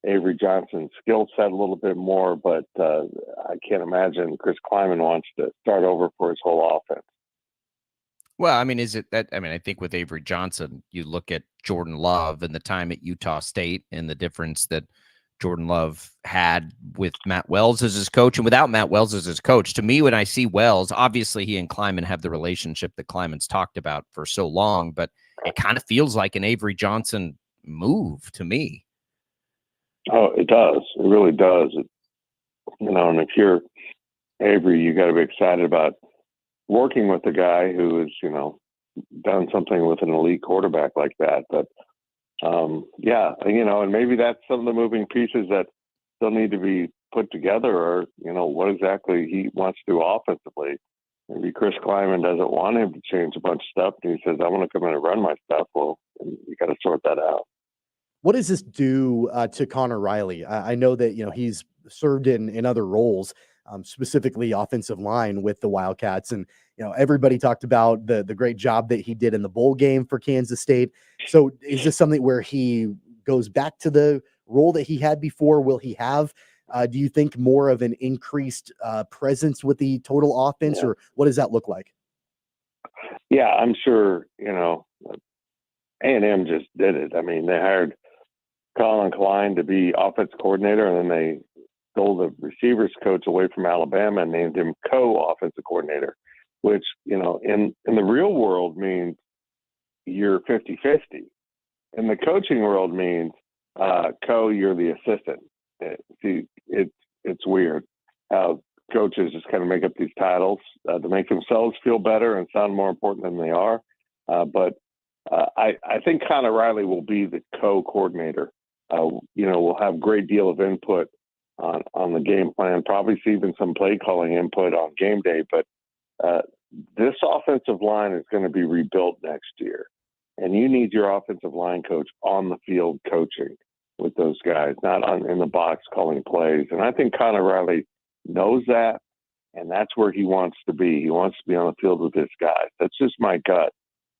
Avery Johnson's skill set a little bit more, but I can't imagine Chris Kleiman wants to start over for his whole offense. Well, I mean, is it that? I mean, I think with Avery Johnson, you look at Jordan Love and the time at Utah State and the difference that Jordan Love had with Matt Wells as his coach and without Matt Wells as his coach. To me, when I see Wells, obviously he and Kleiman have the relationship that Kleiman's talked about for so long, but it kind of feels like an Avery Johnson move to me. Oh, it does. It really does. And if you're Avery, you got to be excited about working with a guy who has, done something with an elite quarterback like that. But and maybe that's some of the moving pieces that still need to be put together, or, what exactly he wants to do offensively. Maybe Chris Kleiman doesn't want him to change a bunch of stuff. And he says, I want to come in and run my stuff. Well, you got to sort that out. What does this do to Connor Riley? I know that, he's served in other roles, specifically offensive line with the Wildcats. And, everybody talked about the great job that he did in the bowl game for Kansas State. So is this something where he goes back to the role that he had before? Will he have, do you think, more of an increased presence with the total offense, or what does that look like? Yeah, I'm sure, A&M just did it. I mean, they hired Colin Klein to be offense coordinator, and then they stole the receivers coach away from Alabama and named him co-offensive coordinator, which, in the real world means you're 50-50. In the coaching world means you're the assistant. See, it's weird how coaches just kind of make up these titles to make themselves feel better and sound more important than they are. But I think Connor Riley will be the co-coordinator. We'll have a great deal of input on the game plan, probably see even some play calling input on game day. But this offensive line is going to be rebuilt next year. And you need your offensive line coach on the field coaching with those guys, not in the box calling plays. And I think Connor Riley knows that, and that's where he wants to be. He wants to be on the field with his guys. That's just my gut.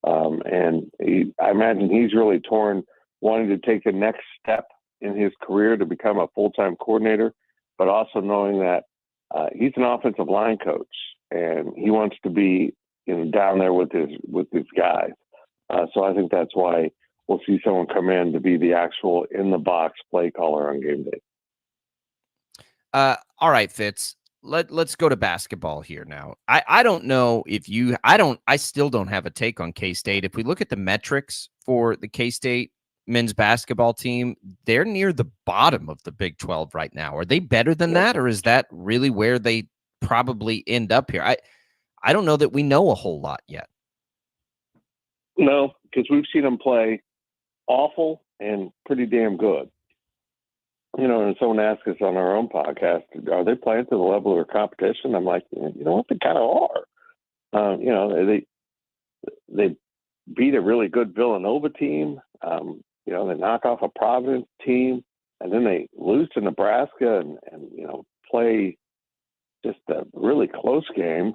I imagine he's really torn, wanting to take the next step in his career to become a full-time coordinator, but also knowing that he's an offensive line coach, and he wants to be down there with his guys. So I think that's why we'll see someone come in to be the actual in-the-box play caller on game day. All right, Fitz. Let's go to basketball here now. I don't know if I still don't have a take on K-State. If we look at the metrics for the K-State men's basketball team, they're near the bottom of the Big 12 right now. Are they better than that, or is that really where they probably end up here? I don't know that we know a whole lot yet. No, because we've seen them play awful and pretty damn good. And someone asked us on our own podcast, are they playing to the level of their competition? I'm like, you know what, they kind of are. They beat a really good Villanova team. They knock off a Providence team, and then they lose to Nebraska and play just a really close game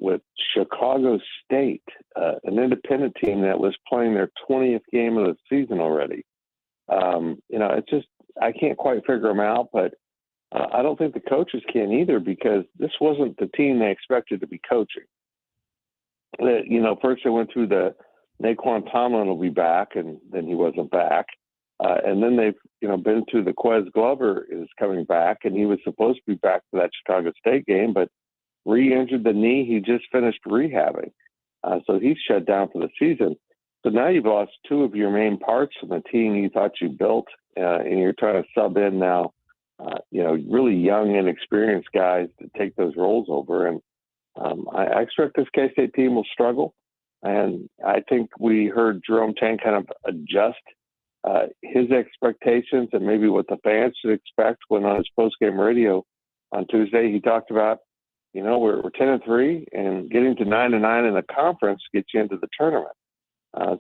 with Chicago State, an independent team that was playing their 20th game of the season already. It's just, I can't quite figure them out, but I don't think the coaches can either, because this wasn't the team they expected to be coaching. First they went through the Naquan Tomlin will be back, and then he wasn't back. And then they've, been through the Quez Glover is coming back, and he was supposed to be back for that Chicago State game, but re-injured the knee. He just finished rehabbing. So he's shut down for the season. So now you've lost two of your main parts of the team you thought you built, and you're trying to sub in now, really young, inexperienced guys to take those roles over. And I expect this K-State team will struggle. And I think we heard Jerome Tang kind of adjust his expectations and maybe what the fans should expect when on his post-game radio on Tuesday, he talked about, we're 10-3 and getting to 9-9 in the conference gets you into the tournament.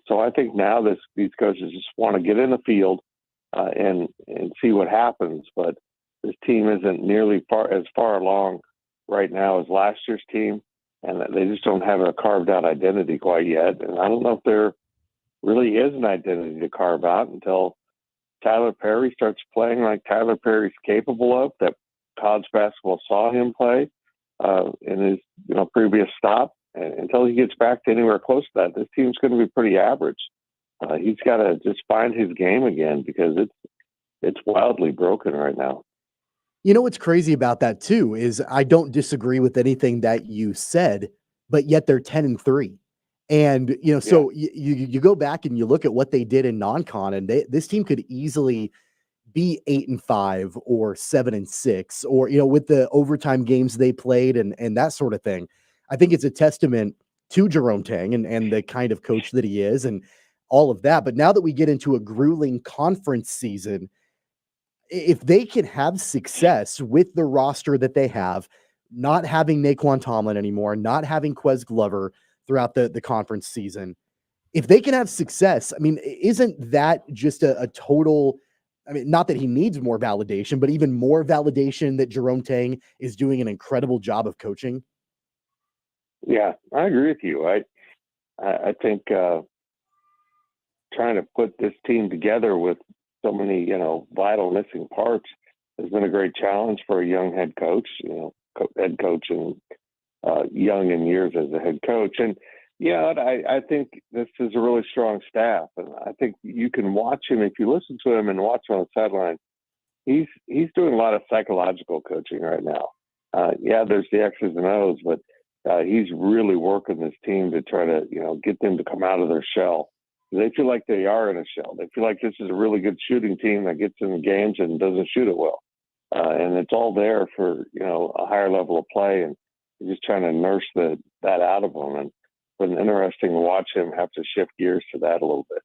So I think now these coaches just want to get in the field and see what happens. But this team isn't nearly as far along right now as last year's team, and they just don't have a carved out identity quite yet. And I don't know if there really is an identity to carve out until Tyler Perry starts playing like Tyler Perry's capable of, that college basketball saw him play in his previous stop. And until he gets back to anywhere close to that, this team's going to be pretty average. He's got to just find his game again, because it's wildly broken right now. What's crazy about that too is I don't disagree with anything that you said, but yet they're 10-3. And, so you go back and you look at what they did in non-con, and this team could easily be 8-5 or 7-6, or, with the overtime games they played and that sort of thing. I think it's a testament to Jerome Tang and the kind of coach that he is and all of that. But now that we get into a grueling conference season, if they can have success with the roster that they have, not having Naquan Tomlin anymore, not having Quez Glover throughout the conference season, if they can have success, I mean, isn't that just a total, I mean, not that he needs more validation, but even more validation that Jerome Tang is doing an incredible job of coaching? Yeah, I agree with you. I think trying to put this team together with so many, vital missing parts has been a great challenge for a young head coach, head coach and young in years as a head coach. And, I think this is a really strong staff. And I think you can watch him, if you listen to him and watch him on the sideline, he's doing a lot of psychological coaching right now. There's the X's and O's, but he's really working this team to try to, get them to come out of their shell. They feel like they are in a shell. They feel like this is a really good shooting team that gets in the games and doesn't shoot it well. And it's all there for, a higher level of play. And you're just trying to nurse that out of them. And it's been interesting to watch him have to shift gears to that a little bit.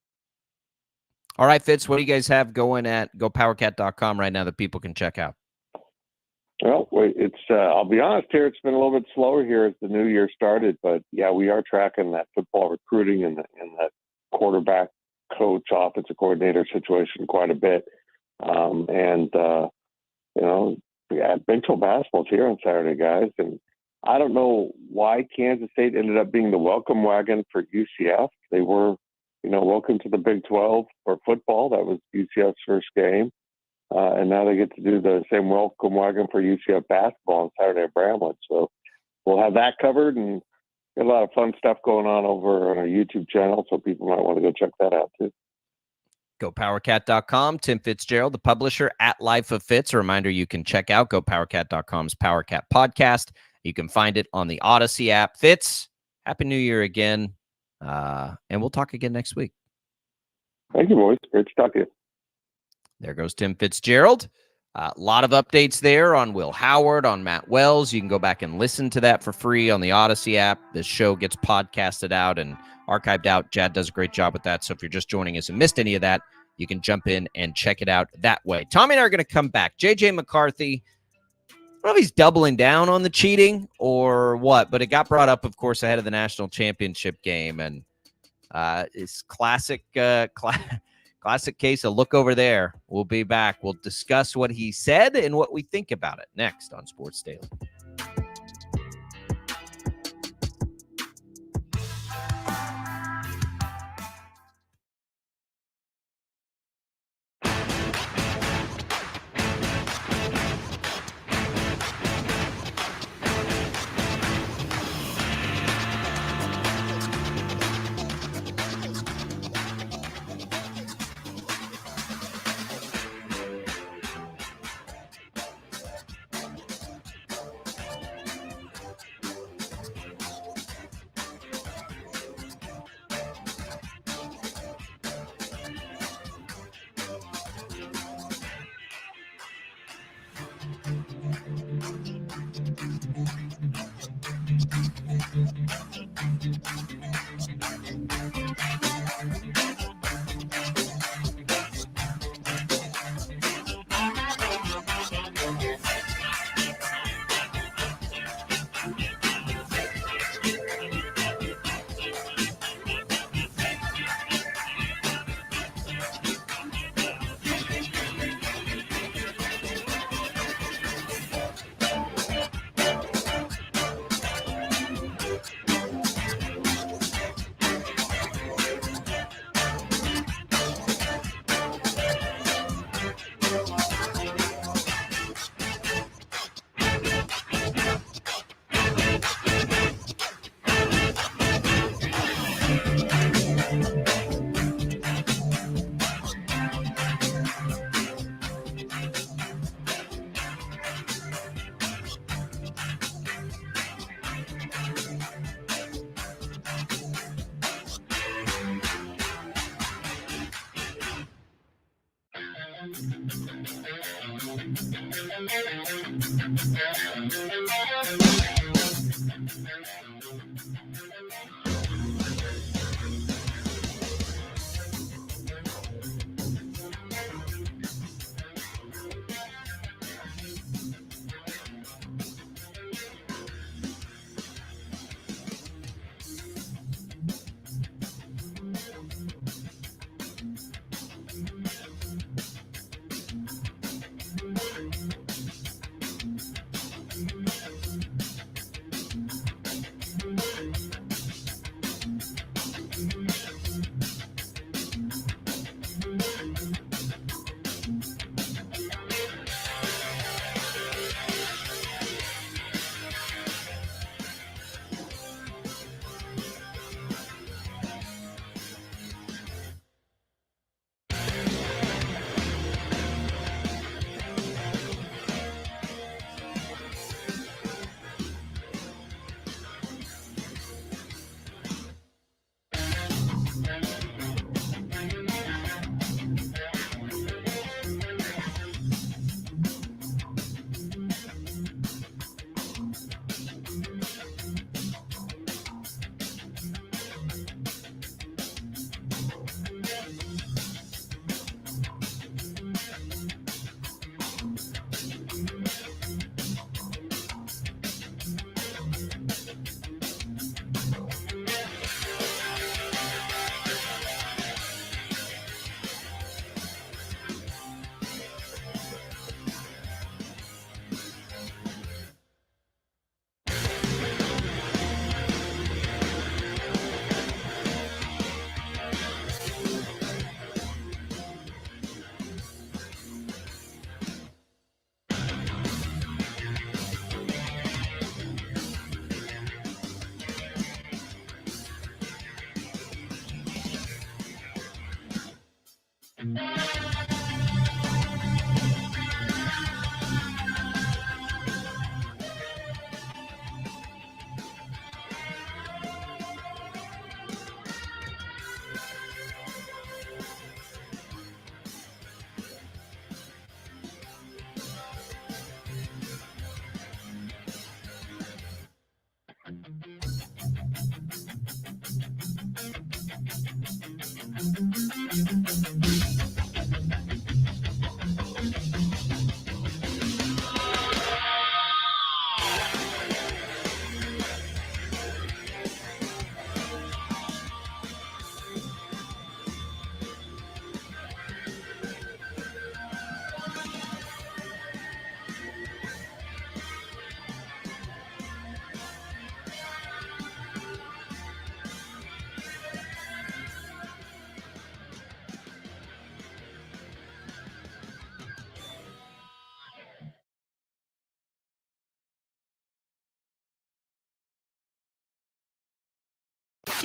All right, Fitz, what do you guys have going at gopowercat.com right now that people can check out? Well, it's I'll be honest here, it's been a little bit slower here as the new year started, but yeah, we are tracking that football recruiting and that quarterback coach, offensive coordinator situation quite a bit. Big 12 basketball's here on Saturday, guys, and I don't know why Kansas State ended up being the welcome wagon for UCF. They were, welcome to the Big 12 for football. That was UCF's first game. And now they get to do the same welcome wagon for UCF basketball on Saturday at Bramlett. So we'll have that covered and got a lot of fun stuff going on over on our YouTube channel. So people might want to go check that out too. GoPowerCat.com. Tim Fitzgerald, the publisher at Life of Fitz. A reminder, you can check out GoPowerCat.com's PowerCat podcast. You can find it on the Odyssey app. Fitz, Happy New Year again. And we'll talk again next week. Thank you, boys. Great to talk to you. There goes Tim Fitzgerald. A lot of updates there on Will Howard, on Matt Wells. You can go back and listen to that for free on the Odyssey app. This show gets podcasted out and archived out. Jad does a great job with that. So if you're just joining us and missed any of that, you can jump in and check it out that way. Tommy and I are going to come back. J.J. McCarthy, I don't know if he's doubling down on the cheating or what, but it got brought up, of course, ahead of the national championship game. And it's classic case of look over there. We'll be back. We'll discuss what he said and what we think about it next on Sports Daily.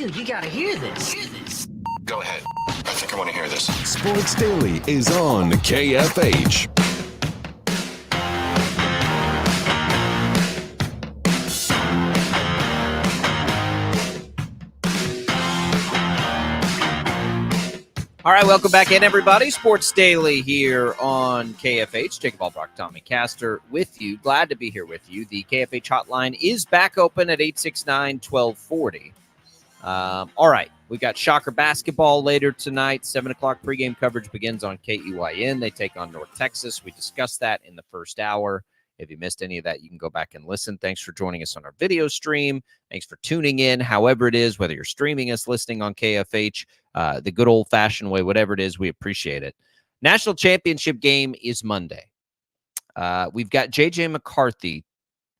Dude, you gotta hear this. Go ahead. I think I want to hear this. Sports Daily is on KFH. All right, welcome back in, everybody. Sports Daily here on KFH. Jacob Albracht, Tommy Castor with you. Glad to be here with you. The KFH hotline is back open at 869-1240. All right, we got Shocker basketball later tonight. 7 o'clock pregame coverage begins on KEYN. They take on North Texas. We discussed that in the first hour. If you missed any of that, you can go back and listen. Thanks for joining us on our video stream. Thanks for tuning in, however it is, whether you're streaming us, listening on KFH, the good old-fashioned way, whatever it is, we appreciate it. National championship game is Monday. We've got J.J. McCarthy.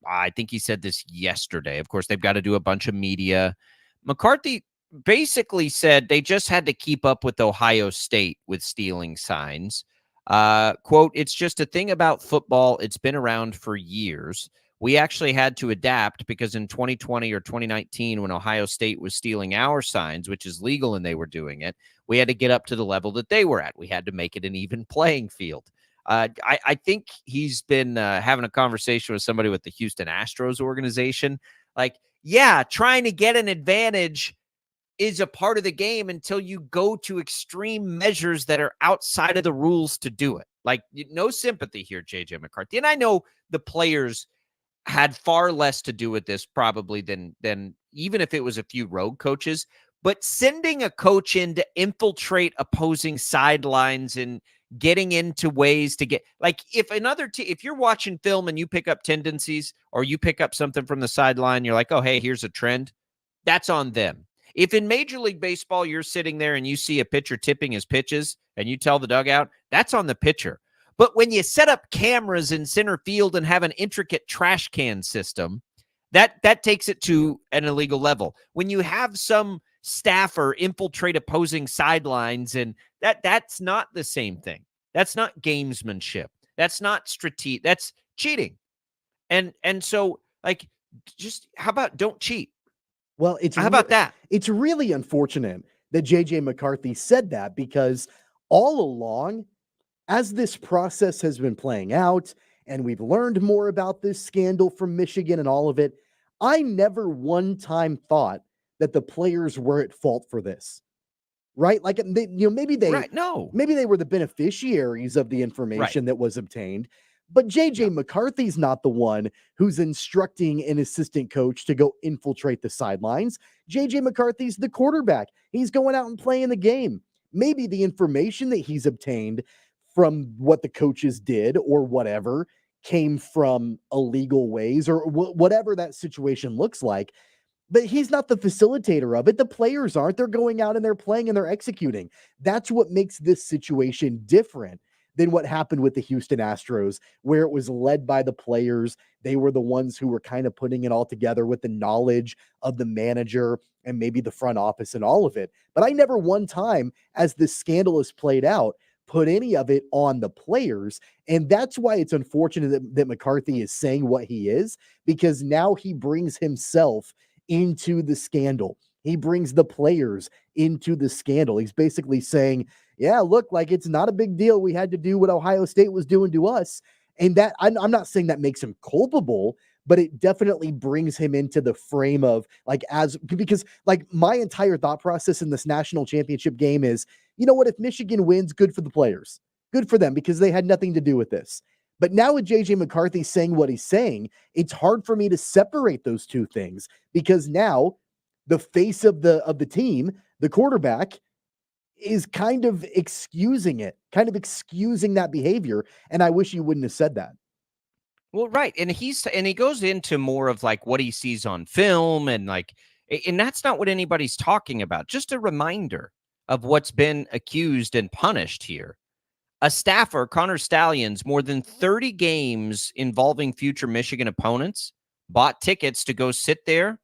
I think he said this yesterday. Of course, they've got to do a bunch of media. McCarthy basically said they just had to keep up with Ohio State with stealing signs. Quote, it's just a thing about football. It's been around for years. We actually had to adapt because in 2020 or 2019, when Ohio State was stealing our signs, which is legal and they were doing it, we had to get up to the level that they were at. We had to make it an even playing field. I think he's been having a conversation with somebody with the Houston Astros organization. Like, yeah, trying to get an advantage is a part of the game until you go to extreme measures that are outside of the rules to do it. Like, no sympathy here, J.J. McCarthy. And I know the players had far less to do with this probably than even if it was a few rogue coaches. But sending a coach in to infiltrate opposing sidelines and getting into ways to get, like, if you're watching film and you pick up tendencies or you pick up something from the sideline, you're like, oh, hey, here's a trend. That's on them. If in Major League Baseball, you're sitting there and you see a pitcher tipping his pitches and you tell the dugout, that's on the pitcher. But when you set up cameras in center field and have an intricate trash can system, that takes it to an illegal level. When you have some staffer infiltrate opposing sidelines, and that's not the same thing. That's not gamesmanship. That's not strategic. That's cheating. And so, like, just how about don't cheat? Well, how about that? It's really unfortunate that J.J. McCarthy said that, because all along, as this process has been playing out and we've learned more about this scandal from Michigan and all of it, I never one time thought that the players were at fault for this. Right? Like, maybe they were the beneficiaries of the information that was obtained. But J.J. McCarthy's not the one who's instructing an assistant coach to go infiltrate the sidelines. J.J. McCarthy's the quarterback. He's going out and playing the game. Maybe the information that he's obtained from what the coaches did or whatever came from illegal ways or whatever that situation looks like. But he's not the facilitator of it. The players aren't. They're going out and they're playing and they're executing. That's what makes this situation different than what happened with the Houston Astros, where it was led by the players. They were the ones who were kind of putting it all together with the knowledge of the manager and maybe the front office and all of it. But I never one time, as this scandal has played out, put any of it on the players. And that's why it's unfortunate that McCarthy is saying what he is, because now he brings himself into the scandal. He brings the players into the scandal. He's basically saying, yeah, look, like, it's not a big deal. We had to do what Ohio State was doing to us. And that, I'm not saying that makes him culpable, but it definitely brings him into the frame of, like, because like my entire thought process in this national championship game is, you know what, if Michigan wins, good for the players, good for them, because they had nothing to do with this. But now with J.J. McCarthy saying what he's saying, it's hard for me to separate those two things, because now the face of the team, the quarterback, is kind of excusing it, kind of excusing that behavior. And I wish he wouldn't have said that. Well, right. And he goes into more of like what he sees on film and that's not what anybody's talking about. Just a reminder of what's been accused and punished here. A staffer, Connor Stallions, more than 30 games involving future Michigan opponents, bought tickets to go sit there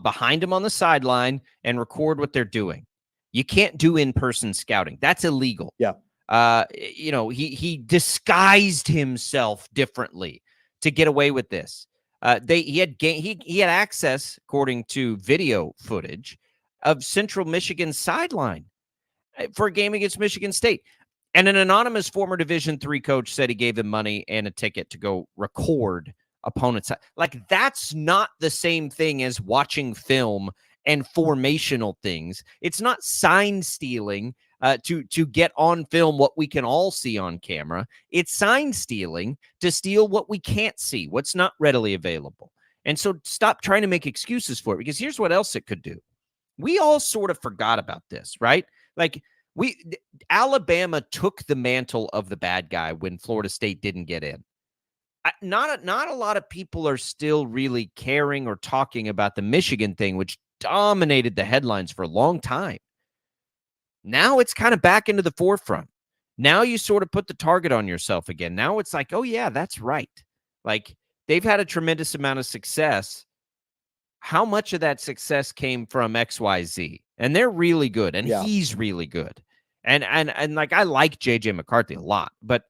behind him on the sideline and record what they're doing. You can't do in-person scouting. That's illegal. Yeah. He disguised himself differently to get away with this. He had access, according to video footage, of Central Michigan's sideline for a game against Michigan State. And an anonymous former Division III coach said he gave him money and a ticket to go record opponents. Like, that's not the same thing as watching film and formational things. It's not sign stealing to get on film what we can all see on camera. It's sign stealing to steal what we can't see, what's not readily available. And so stop trying to make excuses for it, because here's what else it could do. We all sort of forgot about this, right? Like, Alabama took the mantle of the bad guy when Florida State didn't get in. Not a lot of people are still really caring or talking about the Michigan thing, which dominated the headlines for a long time. Now it's kind of back into the forefront. Now you sort of put the target on yourself again. Now it's like, oh yeah, that's right. Like, they've had a tremendous amount of success. How much of that success came from XYZ? And they're really good, and he's really good. And like, I like JJ McCarthy a lot, but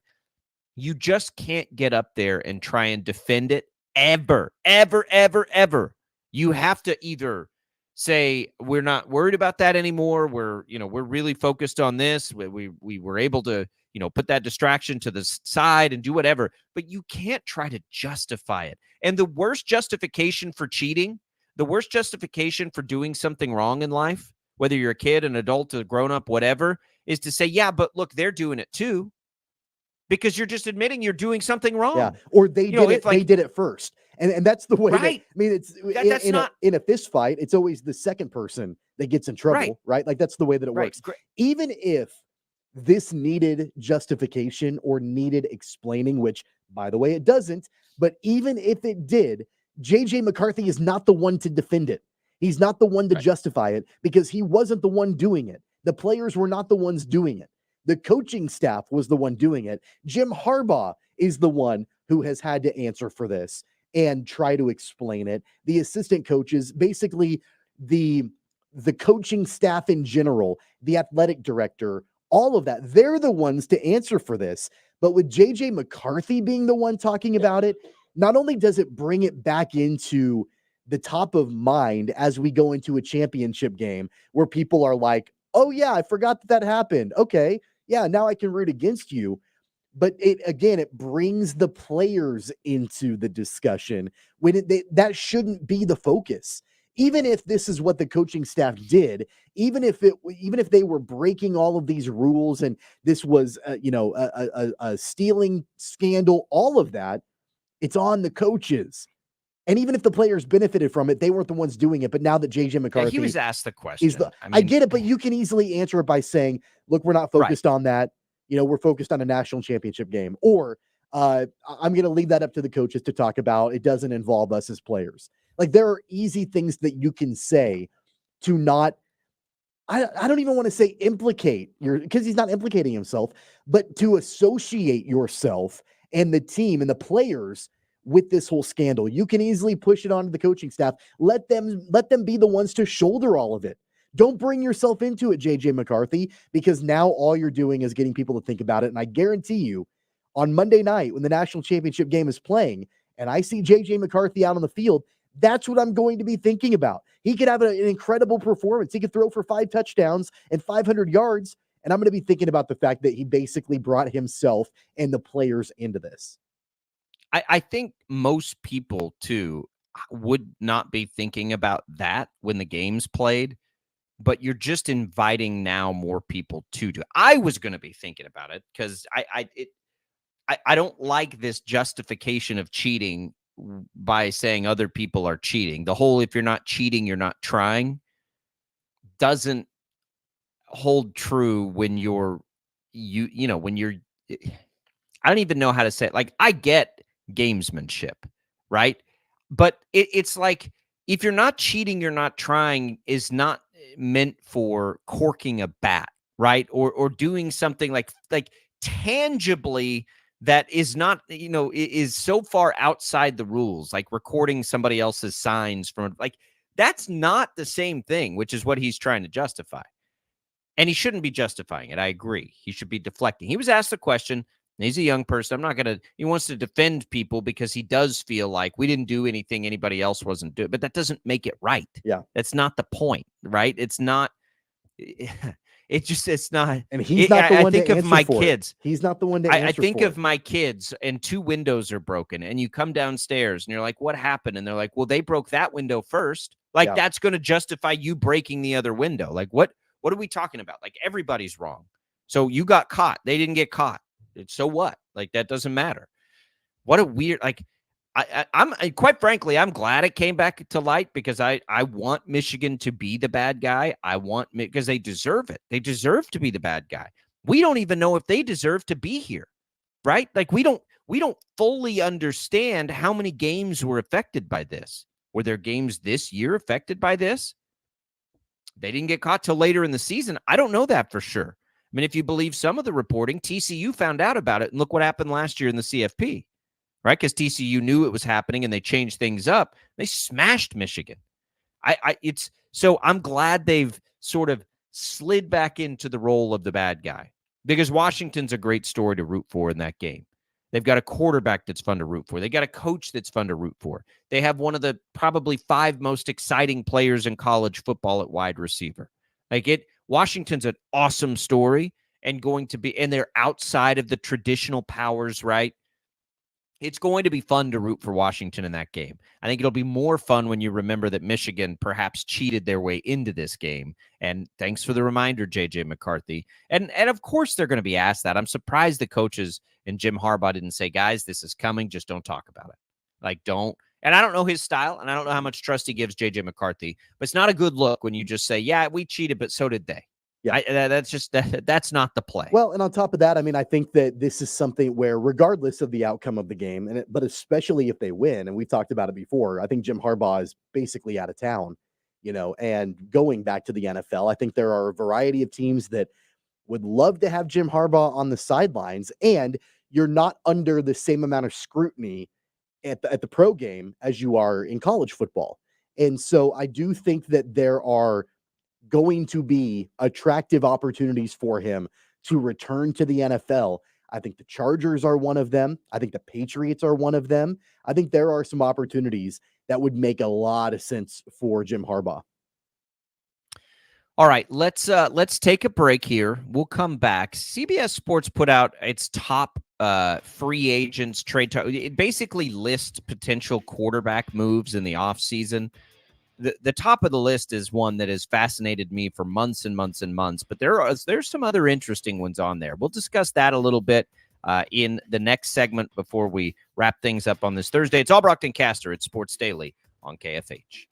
you just can't get up there and try and defend it ever. You have to either say, we're not worried about that anymore. We're really focused on this. We were able to, put that distraction to the side and do whatever, but you can't try to justify it. And the worst justification for cheating, the worst justification for doing something wrong in life, whether you're a kid, an adult, a grown-up, whatever, is to say, yeah, but look, they're doing it too. Because you're just admitting you're doing something wrong. Yeah, or they did it. They did it first, and that's the way. Right. It's in a fist fight. It's always the second person that gets in trouble, right? Like, that's the way that it works. Even if this needed justification or needed explaining, which, by the way, it doesn't. But even if it did, JJ McCarthy is not the one to defend it. He's not the one to justify it, because he wasn't the one doing it. The players were not the ones doing it. The coaching staff was the one doing it. Jim Harbaugh is the one who has had to answer for this and try to explain it. The assistant coaches, basically the coaching staff in general, the athletic director, all of that, they're the ones to answer for this. But with JJ McCarthy being the one talking about it, not only does it bring it back into the top of mind as we go into a championship game where people are like, oh yeah, I forgot that happened. Okay. Yeah, now I can root against you. But it brings the players into the discussion when that shouldn't be the focus. Even if this is what the coaching staff did, even if they were breaking all of these rules and this was a stealing scandal, all of that, it's on the coaches. And even if the players benefited from it, they weren't the ones doing it. But now that JJ McCarthy, he was asked the question. I get it, but you can easily answer it by saying, look, we're not focused on that. We're focused on a national championship game. Or I'm going to leave that up to the coaches to talk about. It doesn't involve us as players. Like, there are easy things that you can say to not, I don't even want to say implicate because he's not implicating himself, but to associate yourself and the team and the players with this whole scandal. You can easily push it onto the coaching staff. Let them be the ones to shoulder all of it. Don't bring yourself into it, JJ McCarthy, because now all you're doing is getting people to think about it. And I guarantee you, on Monday night when the national championship game is playing and I see JJ McCarthy out on the field, that's what I'm going to be thinking about. He could have an incredible performance. He could throw for 5 touchdowns and 500 yards. And I'm going to be thinking about the fact that he basically brought himself and the players into this. I think most people, too, would not be thinking about that when the game's played, but you're just inviting now more people to do it. I was going to be thinking about it because I don't like this justification of cheating by saying other people are cheating. The whole, if you're not cheating, you're not trying, doesn't hold true when you're, when you're, I don't even know how to say it. Like, I get gamesmanship, right? But it's like, if you're not cheating, you're not trying is not meant for corking a bat, right? Or doing something like tangibly that is not, is so far outside the rules, like recording somebody else's signs from, like, that's not the same thing, which is what he's trying to justify. And he shouldn't be justifying it. I agree. He should be deflecting. He was asked the question. He's a young person. I'm not going to, he wants to defend people because he does feel like we didn't do anything anybody else wasn't doing, but that doesn't make it right. Yeah. That's not the point, right? It's not, it's not. And he's not the one I think to of answer my for kids. it. He's not the one to answer I think for of my kids and 2 windows are broken and you come downstairs and you're like, what happened? And they're like, well, they broke that window first. Like Yeah. that's going to justify you breaking the other window. Like what are we talking about? Like everybody's wrong. So you got caught. They didn't get caught. So what? Like that doesn't matter. What a weird, like I'm quite frankly, I'm glad it came back to light because I want Michigan to be the bad guy. I want, because they deserve it. They deserve to be the bad guy. We don't even know if they deserve to be here, right? Like we don't fully understand how many games were affected by this. Were there games this year affected by this? They didn't get caught till later in the season. I don't know that for sure. I mean, if you believe some of the reporting, TCU found out about it, and look what happened last year in the CFP, right? Because TCU knew it was happening, and they changed things up. They smashed Michigan. So I'm glad they've sort of slid back into the role of the bad guy because Washington's a great story to root for in that game. They've got a quarterback that's fun to root for. They got a coach that's fun to root for. They have one of the probably 5 most exciting players in college football at wide receiver. Washington's an awesome story and they're outside of the traditional powers, right? It's going to be fun to root for Washington in that game. I think it'll be more fun when you remember that Michigan perhaps cheated their way into this game. And thanks for the reminder, J.J. McCarthy. And of course they're going to be asked that. I'm surprised the coaches and Jim Harbaugh didn't say, guys, this is coming. Just don't talk about it. Like, don't. And I don't know his style, and I don't know how much trust he gives J.J. McCarthy. But it's not a good look when you just say, yeah, we cheated, but so did they. Yeah, that's not the play. Well, and on top of that, I mean, I think that this is something where, regardless of the outcome of the game, but especially if they win, and we've talked about it before, I think Jim Harbaugh is basically out of town, and going back to the NFL. I think there are a variety of teams that would love to have Jim Harbaugh on the sidelines, and you're not under the same amount of scrutiny at the pro game as you are in college football. And so I do think that there are going to be attractive opportunities for him to return to the NFL. I think the Chargers are one of them. I think the Patriots are one of them. I think there are some opportunities that would make a lot of sense for Jim Harbaugh. All right, let's take a break here. We'll come back. CBS Sports put out its top free agents trade. It basically lists potential quarterback moves in the offseason. The top of the list is one that has fascinated me for months and months and months, but there's some other interesting ones on there. We'll discuss that a little bit in the next segment before we wrap things up on this Thursday. It's Albracht and Castor at Sports Daily on KFH.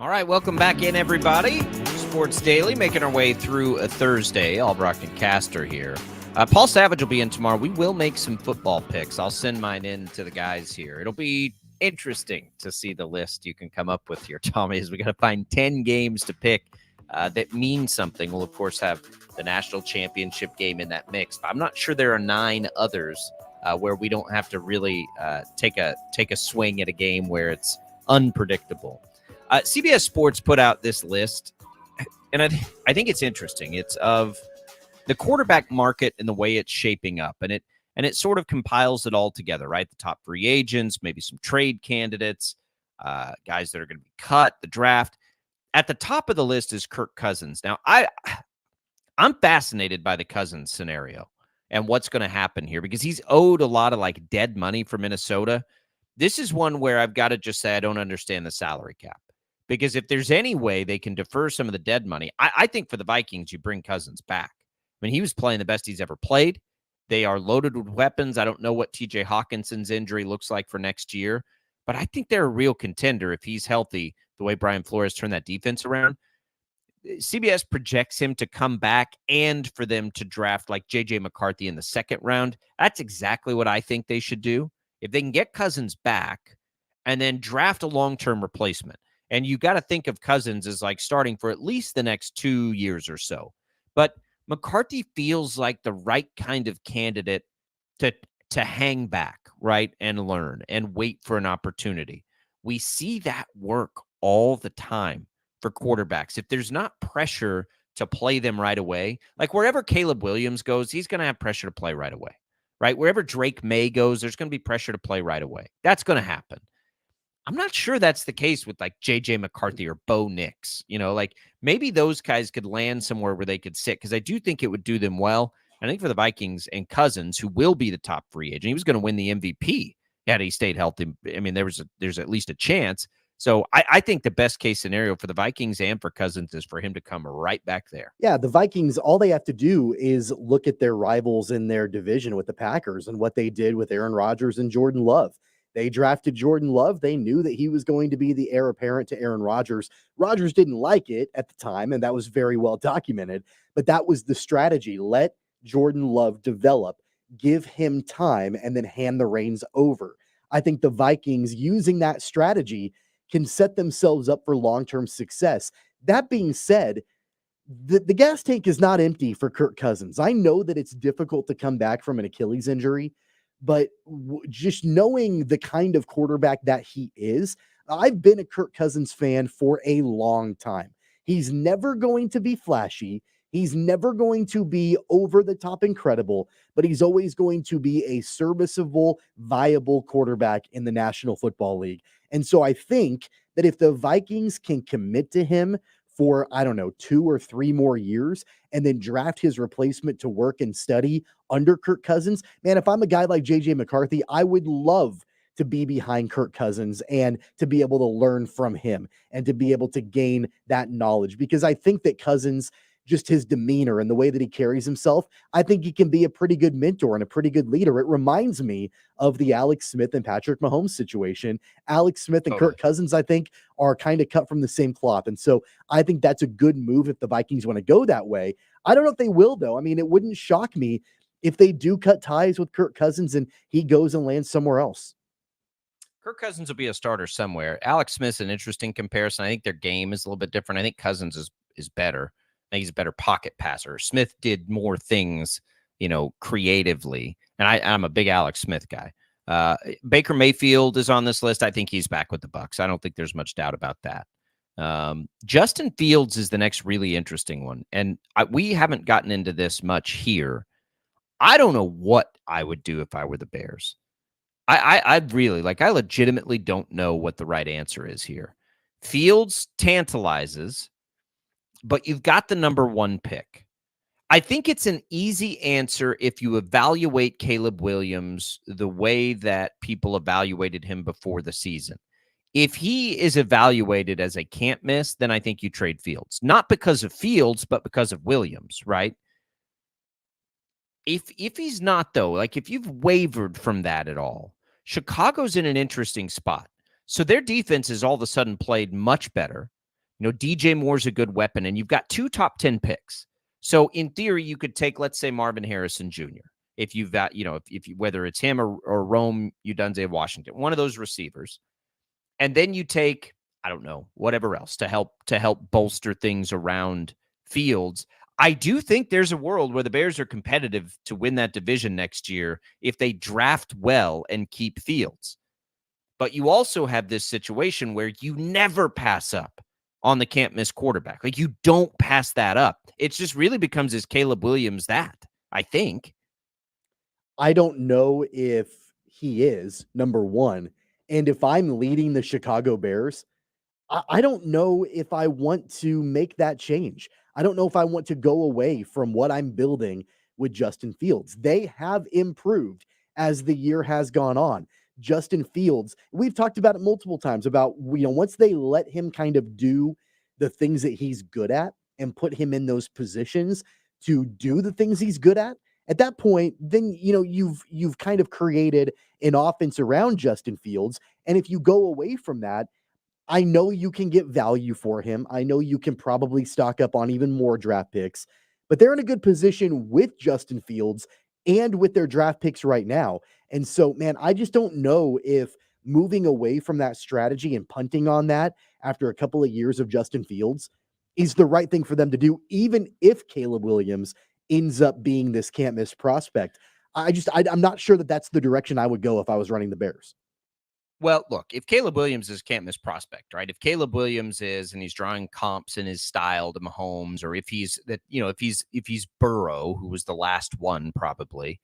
All right, welcome back in, everybody. Sports Daily, making our way through a Thursday. Albracht and Castor here. Paul Savage will be in tomorrow. We will make some football picks. I'll send mine in to the guys here. It'll be interesting to see the list you can come up with here, Tommy, as we got to find 10 games to pick that mean something. We'll, of course, have the national championship game in that mix. But I'm not sure there are 9 others where we don't have to really take a swing at a game where it's unpredictable. CBS Sports put out this list, and I think it's interesting. It's of the quarterback market and the way it's shaping up, and it sort of compiles it all together, right? The top free agents, maybe some trade candidates, guys that are going to be cut, the draft. At the top of the list is Kirk Cousins. Now, I'm fascinated by the Cousins scenario and what's going to happen here because he's owed a lot of like dead money for Minnesota. This is one where I've got to just say I don't understand the salary cap. Because if there's any way they can defer some of the dead money, I think for the Vikings, you bring Cousins back. I mean, he was playing the best he's ever played. They are loaded with weapons. I don't know what TJ Hawkinson's injury looks like for next year, but I think they're a real contender if he's healthy, the way Brian Flores turned that defense around. CBS projects him to come back and for them to draft like J.J. McCarthy in the second round. That's exactly what I think they should do. If they can get Cousins back and then draft a long-term replacement. And you got to think of Cousins as like starting for at least the next 2 years or so. But McCarthy feels like the right kind of candidate to hang back, right, and learn and wait for an opportunity. We see that work all the time for quarterbacks. If there's not pressure to play them right away, like wherever Caleb Williams goes, he's going to have pressure to play right away, right? Wherever Drake May goes, there's going to be pressure to play right away. That's going to happen. I'm not sure that's the case with like J.J. McCarthy or Bo Nix. You know, like maybe those guys could land somewhere where they could sit because I do think it would do them well. I think for the Vikings and Cousins, who will be the top free agent, he was going to win the MVP had he stayed healthy. I mean, there's at least a chance. So I think the best case scenario for the Vikings and for Cousins is for him to come right back there. Yeah, the Vikings, all they have to do is look at their rivals in their division with the Packers and what they did with Aaron Rodgers and Jordan Love. They drafted Jordan Love. They knew that he was going to be the heir apparent to Aaron Rodgers. Rodgers didn't like it at the time, and that was very well documented. But that was the strategy. Let Jordan Love develop, give him time, and then hand the reins over. I think the Vikings, using that strategy, can set themselves up for long-term success. That being said, the gas tank is not empty for Kirk Cousins. I know that it's difficult to come back from an Achilles injury, but just knowing the kind of quarterback that he is, I've been a Kirk Cousins fan for a long time. He's never going to be flashy. He's never going to be over the top incredible, but he's always going to be a serviceable, viable quarterback in the National Football League. And so I think that if the Vikings can commit to him for, 2 or 3 more years and then draft his replacement to work and study under Kirk Cousins, man, if I'm a guy like J.J. McCarthy, I would love to be behind Kirk Cousins and to be able to learn from him and to be able to gain that knowledge, because I think that Cousins, just his demeanor and the way that he carries himself, I think he can be a pretty good mentor and a pretty good leader. It reminds me of the Alex Smith and Patrick Mahomes situation. Alex Smith and Kirk Cousins, I think, are kind of cut from the same cloth. And so I think that's a good move if the Vikings want to go that way. I don't know if they will, though. I mean, it wouldn't shock me if they do cut ties with Kirk Cousins and he goes and lands somewhere else. Kirk Cousins will be a starter somewhere. Alex Smith's an interesting comparison. I think their game is a little bit different. I think Cousins is better. I think he's a better pocket passer. Smith did more things, creatively. And I'm a big Alex Smith guy. Baker Mayfield is on this list. I think he's back with the Bucs. I don't think there's much doubt about that. Justin Fields is the next really interesting one. And we haven't gotten into this much here. I don't know what I would do if I were the Bears. I'd really I legitimately don't know what the right answer is here. Fields tantalizes, but you've got the number 1 pick. I think it's an easy answer if you evaluate Caleb Williams the way that people evaluated him before the season. If he is evaluated as a can't miss, then I think you trade Fields. Not because of Fields, but because of Williams, right? If he's not, though, if you've wavered from that at all, Chicago's in an interesting spot. So their defense has all of a sudden played much better. DJ Moore's a good weapon, and you've got 2 top 10 picks. So in theory, you could take, let's say, Marvin Harrison Jr. If you've got, if you, whether it's him or Rome Udunze of Washington, one of those receivers, and then you take, I don't know, whatever else to help bolster things around Fields. I do think there's a world where the Bears are competitive to win that division next year if they draft well and keep Fields. But you also have this situation where you never pass up on the can't miss quarterback. Like, you don't pass that up. It just really becomes, is Caleb Williams that, I think. I don't know if he is, number one. And if I'm leading the Chicago Bears, I don't know if I want to make that change. I don't know if I want to go away from what I'm building with Justin Fields. They have improved as the year has gone on. Justin Fields, we've talked about it multiple times about, once they let him kind of do the things that he's good at and put him in those positions to do the things he's good at that point, then, you've kind of created an offense around Justin Fields. And if you go away from that, I know you can get value for him. I know you can probably stock up on even more draft picks, but they're in a good position with Justin Fields and with their draft picks right now. And so, man, I just don't know if moving away from that strategy and punting on that after a couple of years of Justin Fields is the right thing for them to do, even if Caleb Williams ends up being this can't miss prospect. I'm not sure that that's the direction I would go if I was running the Bears. Well, look, if Caleb Williams is can't miss prospect, right? If Caleb Williams is, and he's drawing comps in his style to Mahomes, or if he's that, if he's Burrow, who was the last one probably,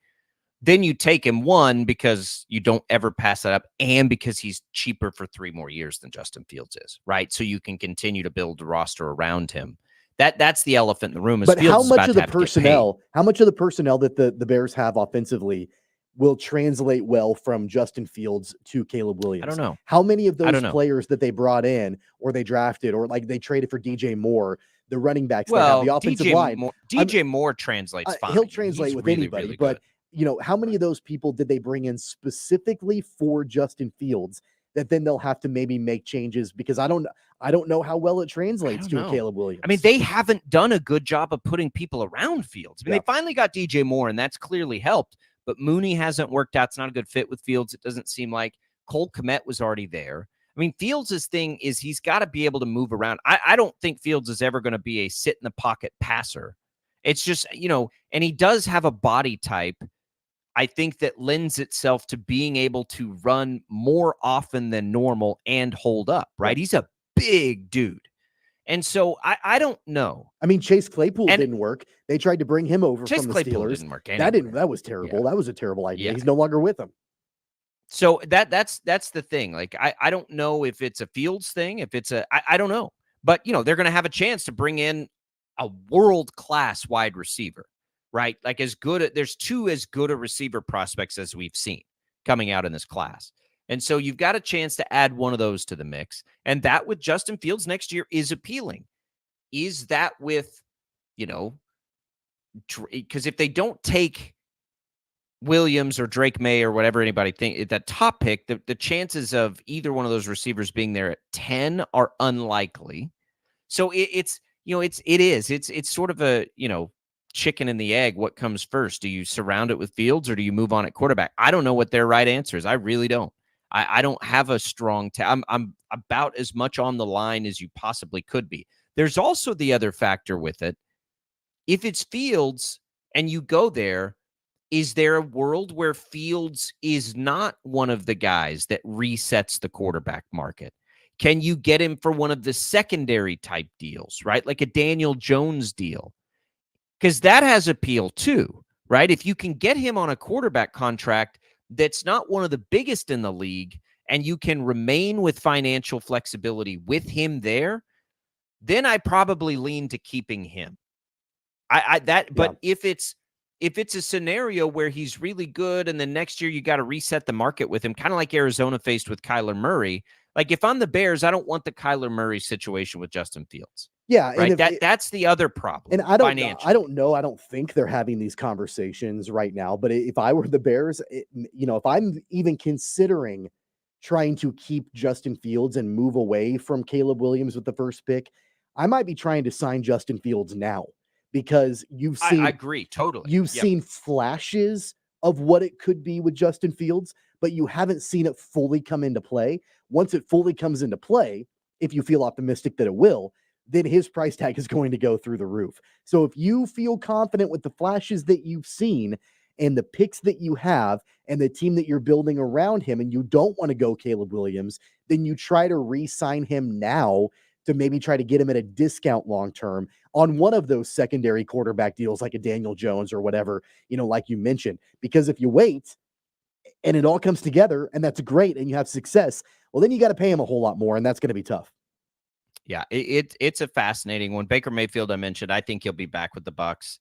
then you take him, one, because you don't ever pass that up, and because he's cheaper for 3 more years than Justin Fields is, right? So you can continue to build a roster around him. That's the elephant in the room. But how much of the personnel that the Bears have offensively will translate well from Justin Fields to Caleb Williams? I don't know. How many of those players that they brought in or they drafted or like they traded for DJ Moore, the running backs, they have the offensive line. DJ Moore translates fine. He'll translate with really, anybody, really but how many of those people did they bring in specifically for Justin Fields that then they'll have to maybe make changes? Because I don't know how well it translates to a Caleb Williams. I mean, they haven't done a good job of putting people around Fields. I mean, they finally got DJ Moore, and that's clearly helped. But Mooney hasn't worked out. It's not a good fit with Fields. It doesn't seem like. Cole Kmet was already there. I mean, Fields' thing is he's got to be able to move around. I don't think Fields is ever going to be a sit-in-the-pocket passer. It's just, and he does have a body type, I think, that lends itself to being able to run more often than normal and hold up, right? He's a big dude. And so I don't know. I mean, Chase Claypool didn't work. They tried to bring him over from the Steelers. Didn't work anywhere. That was terrible. Yeah. That was a terrible idea. Yeah. He's no longer with them. So that's the thing. Like, I don't know if it's a Fields thing, if it's I don't know. But, they're going to have a chance to bring in a world-class wide receiver, right? Like, there's 2 as good a receiver prospects as we've seen coming out in this class. And so you've got a chance to add one of those to the mix. And that with Justin Fields next year is appealing. Is that with, because if they don't take Williams or Drake May or whatever anybody think, that top pick, the chances of either one of those receivers being there at 10 are unlikely. So it's sort of a, chicken and the egg. What comes first? Do you surround it with Fields or do you move on at quarterback? I don't know what their right answer is. I really don't. I don't have a strong I'm about as much on the line as you possibly could be. There's also the other factor with it. If it's Fields and you go there, is there a world where Fields is not one of the guys that resets the quarterback market? Can you get him for one of the secondary type deals, right? Like a Daniel Jones deal? Because that has appeal too, right? If you can get him on a quarterback contract that's not one of the biggest in the league, and you can remain with financial flexibility with him there, then I probably lean to keeping him. But if it's a scenario where he's really good and then next year you got to reset the market with him, kind of like Arizona faced with Kyler Murray. Like, if I'm the Bears, I don't want the Kyler Murray situation with Justin Fields. Yeah, right. That's the other problem. And I don't know. I don't think they're having these conversations right now. But if I were the Bears, if I'm even considering trying to keep Justin Fields and move away from Caleb Williams with the first pick, I might be trying to sign Justin Fields now because I agree totally. you've Yep. seen flashes of what it could be with Justin Fields, but you haven't seen it fully come into play. Once it fully comes into play, if you feel optimistic that it will, then his price tag is going to go through the roof. So if you feel confident with the flashes that you've seen and the picks that you have and the team that you're building around him, and you don't want to go Caleb Williams, then you try to re-sign him now to maybe try to get him at a discount long term on one of those secondary quarterback deals like a Daniel Jones or whatever, like you mentioned. Because if you wait and it all comes together and that's great and you have success, well, then you got to pay him a whole lot more, and that's going to be tough. Yeah, it's a fascinating one. Baker Mayfield, I mentioned, I think he'll be back with the Bucs.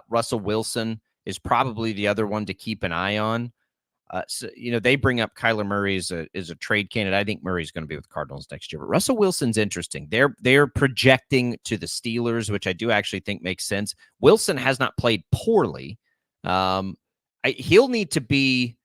Russell Wilson is probably the other one to keep an eye on. So, they bring up Kyler Murray as a trade candidate. I think Murray's going to be with the Cardinals next year. But Russell Wilson's interesting. They're projecting to the Steelers, which I do actually think makes sense. Wilson has not played poorly. He'll need to be,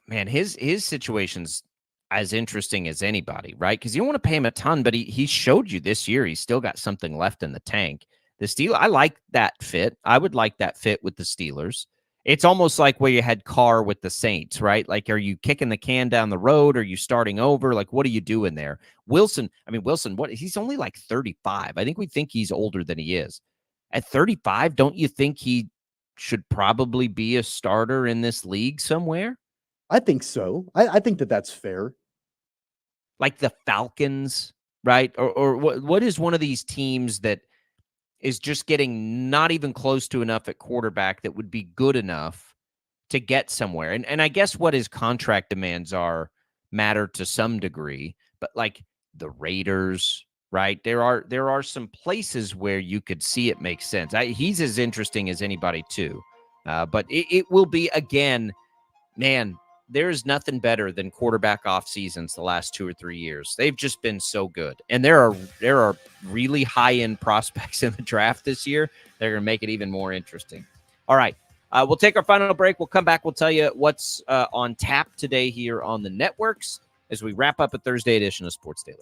man, his situation's as interesting as anybody, right? Because you don't want to pay him a ton, but he showed you this year he's still got something left in the tank. The Steelers, I like that fit. I would like that fit with the Steelers. It's almost like where you had Carr with the Saints, right? Like, are you kicking the can down the road? Are you starting over? Like, what are you doing there? Wilson, what? He's only like 35. I think we think he's older than he is. At 35, don't you think he should probably be a starter in this league somewhere? I think so. I think that that's fair. Like the Falcons, right? Or what is one of these teams that is just getting not even close to enough at quarterback that would be good enough to get somewhere? And I guess what his contract demands matter to some degree, but like the Raiders, right? There are some places where you could see it make sense. He's as interesting as anybody too. But it will be, again, man, there's nothing better than quarterback off seasons the last 2 or 3 years. They've just been so good. And there are really high-end prospects in the draft this year. They're going to make it even more interesting. All right. We'll take our final break. We'll come back. We'll tell you what's on tap today here on the networks as we wrap up a Thursday edition of Sports Daily.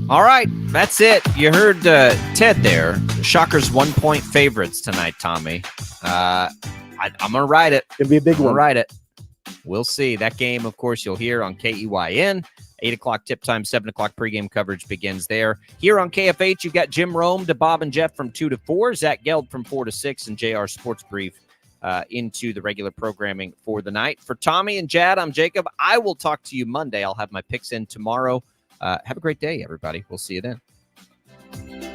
All right, that's it. You heard Ted there. Shockers 1-point favorites tonight, Tommy. I'm going to ride it. It'll be a big I'm going one. to ride it. We'll see. That game, of course, you'll hear on KEYN. 8 o'clock tip time, 7 o'clock pregame coverage begins there. Here on KFH, you've got Jim Rome to Bob and Jeff from 2 to 4, Zach Geld from 4 to 6, and JR Sports Brief into the regular programming for the night. For Tommy and Jad, I'm Jacob. I will talk to you Monday. I'll have my picks in tomorrow. Have a great day, everybody. We'll see you then.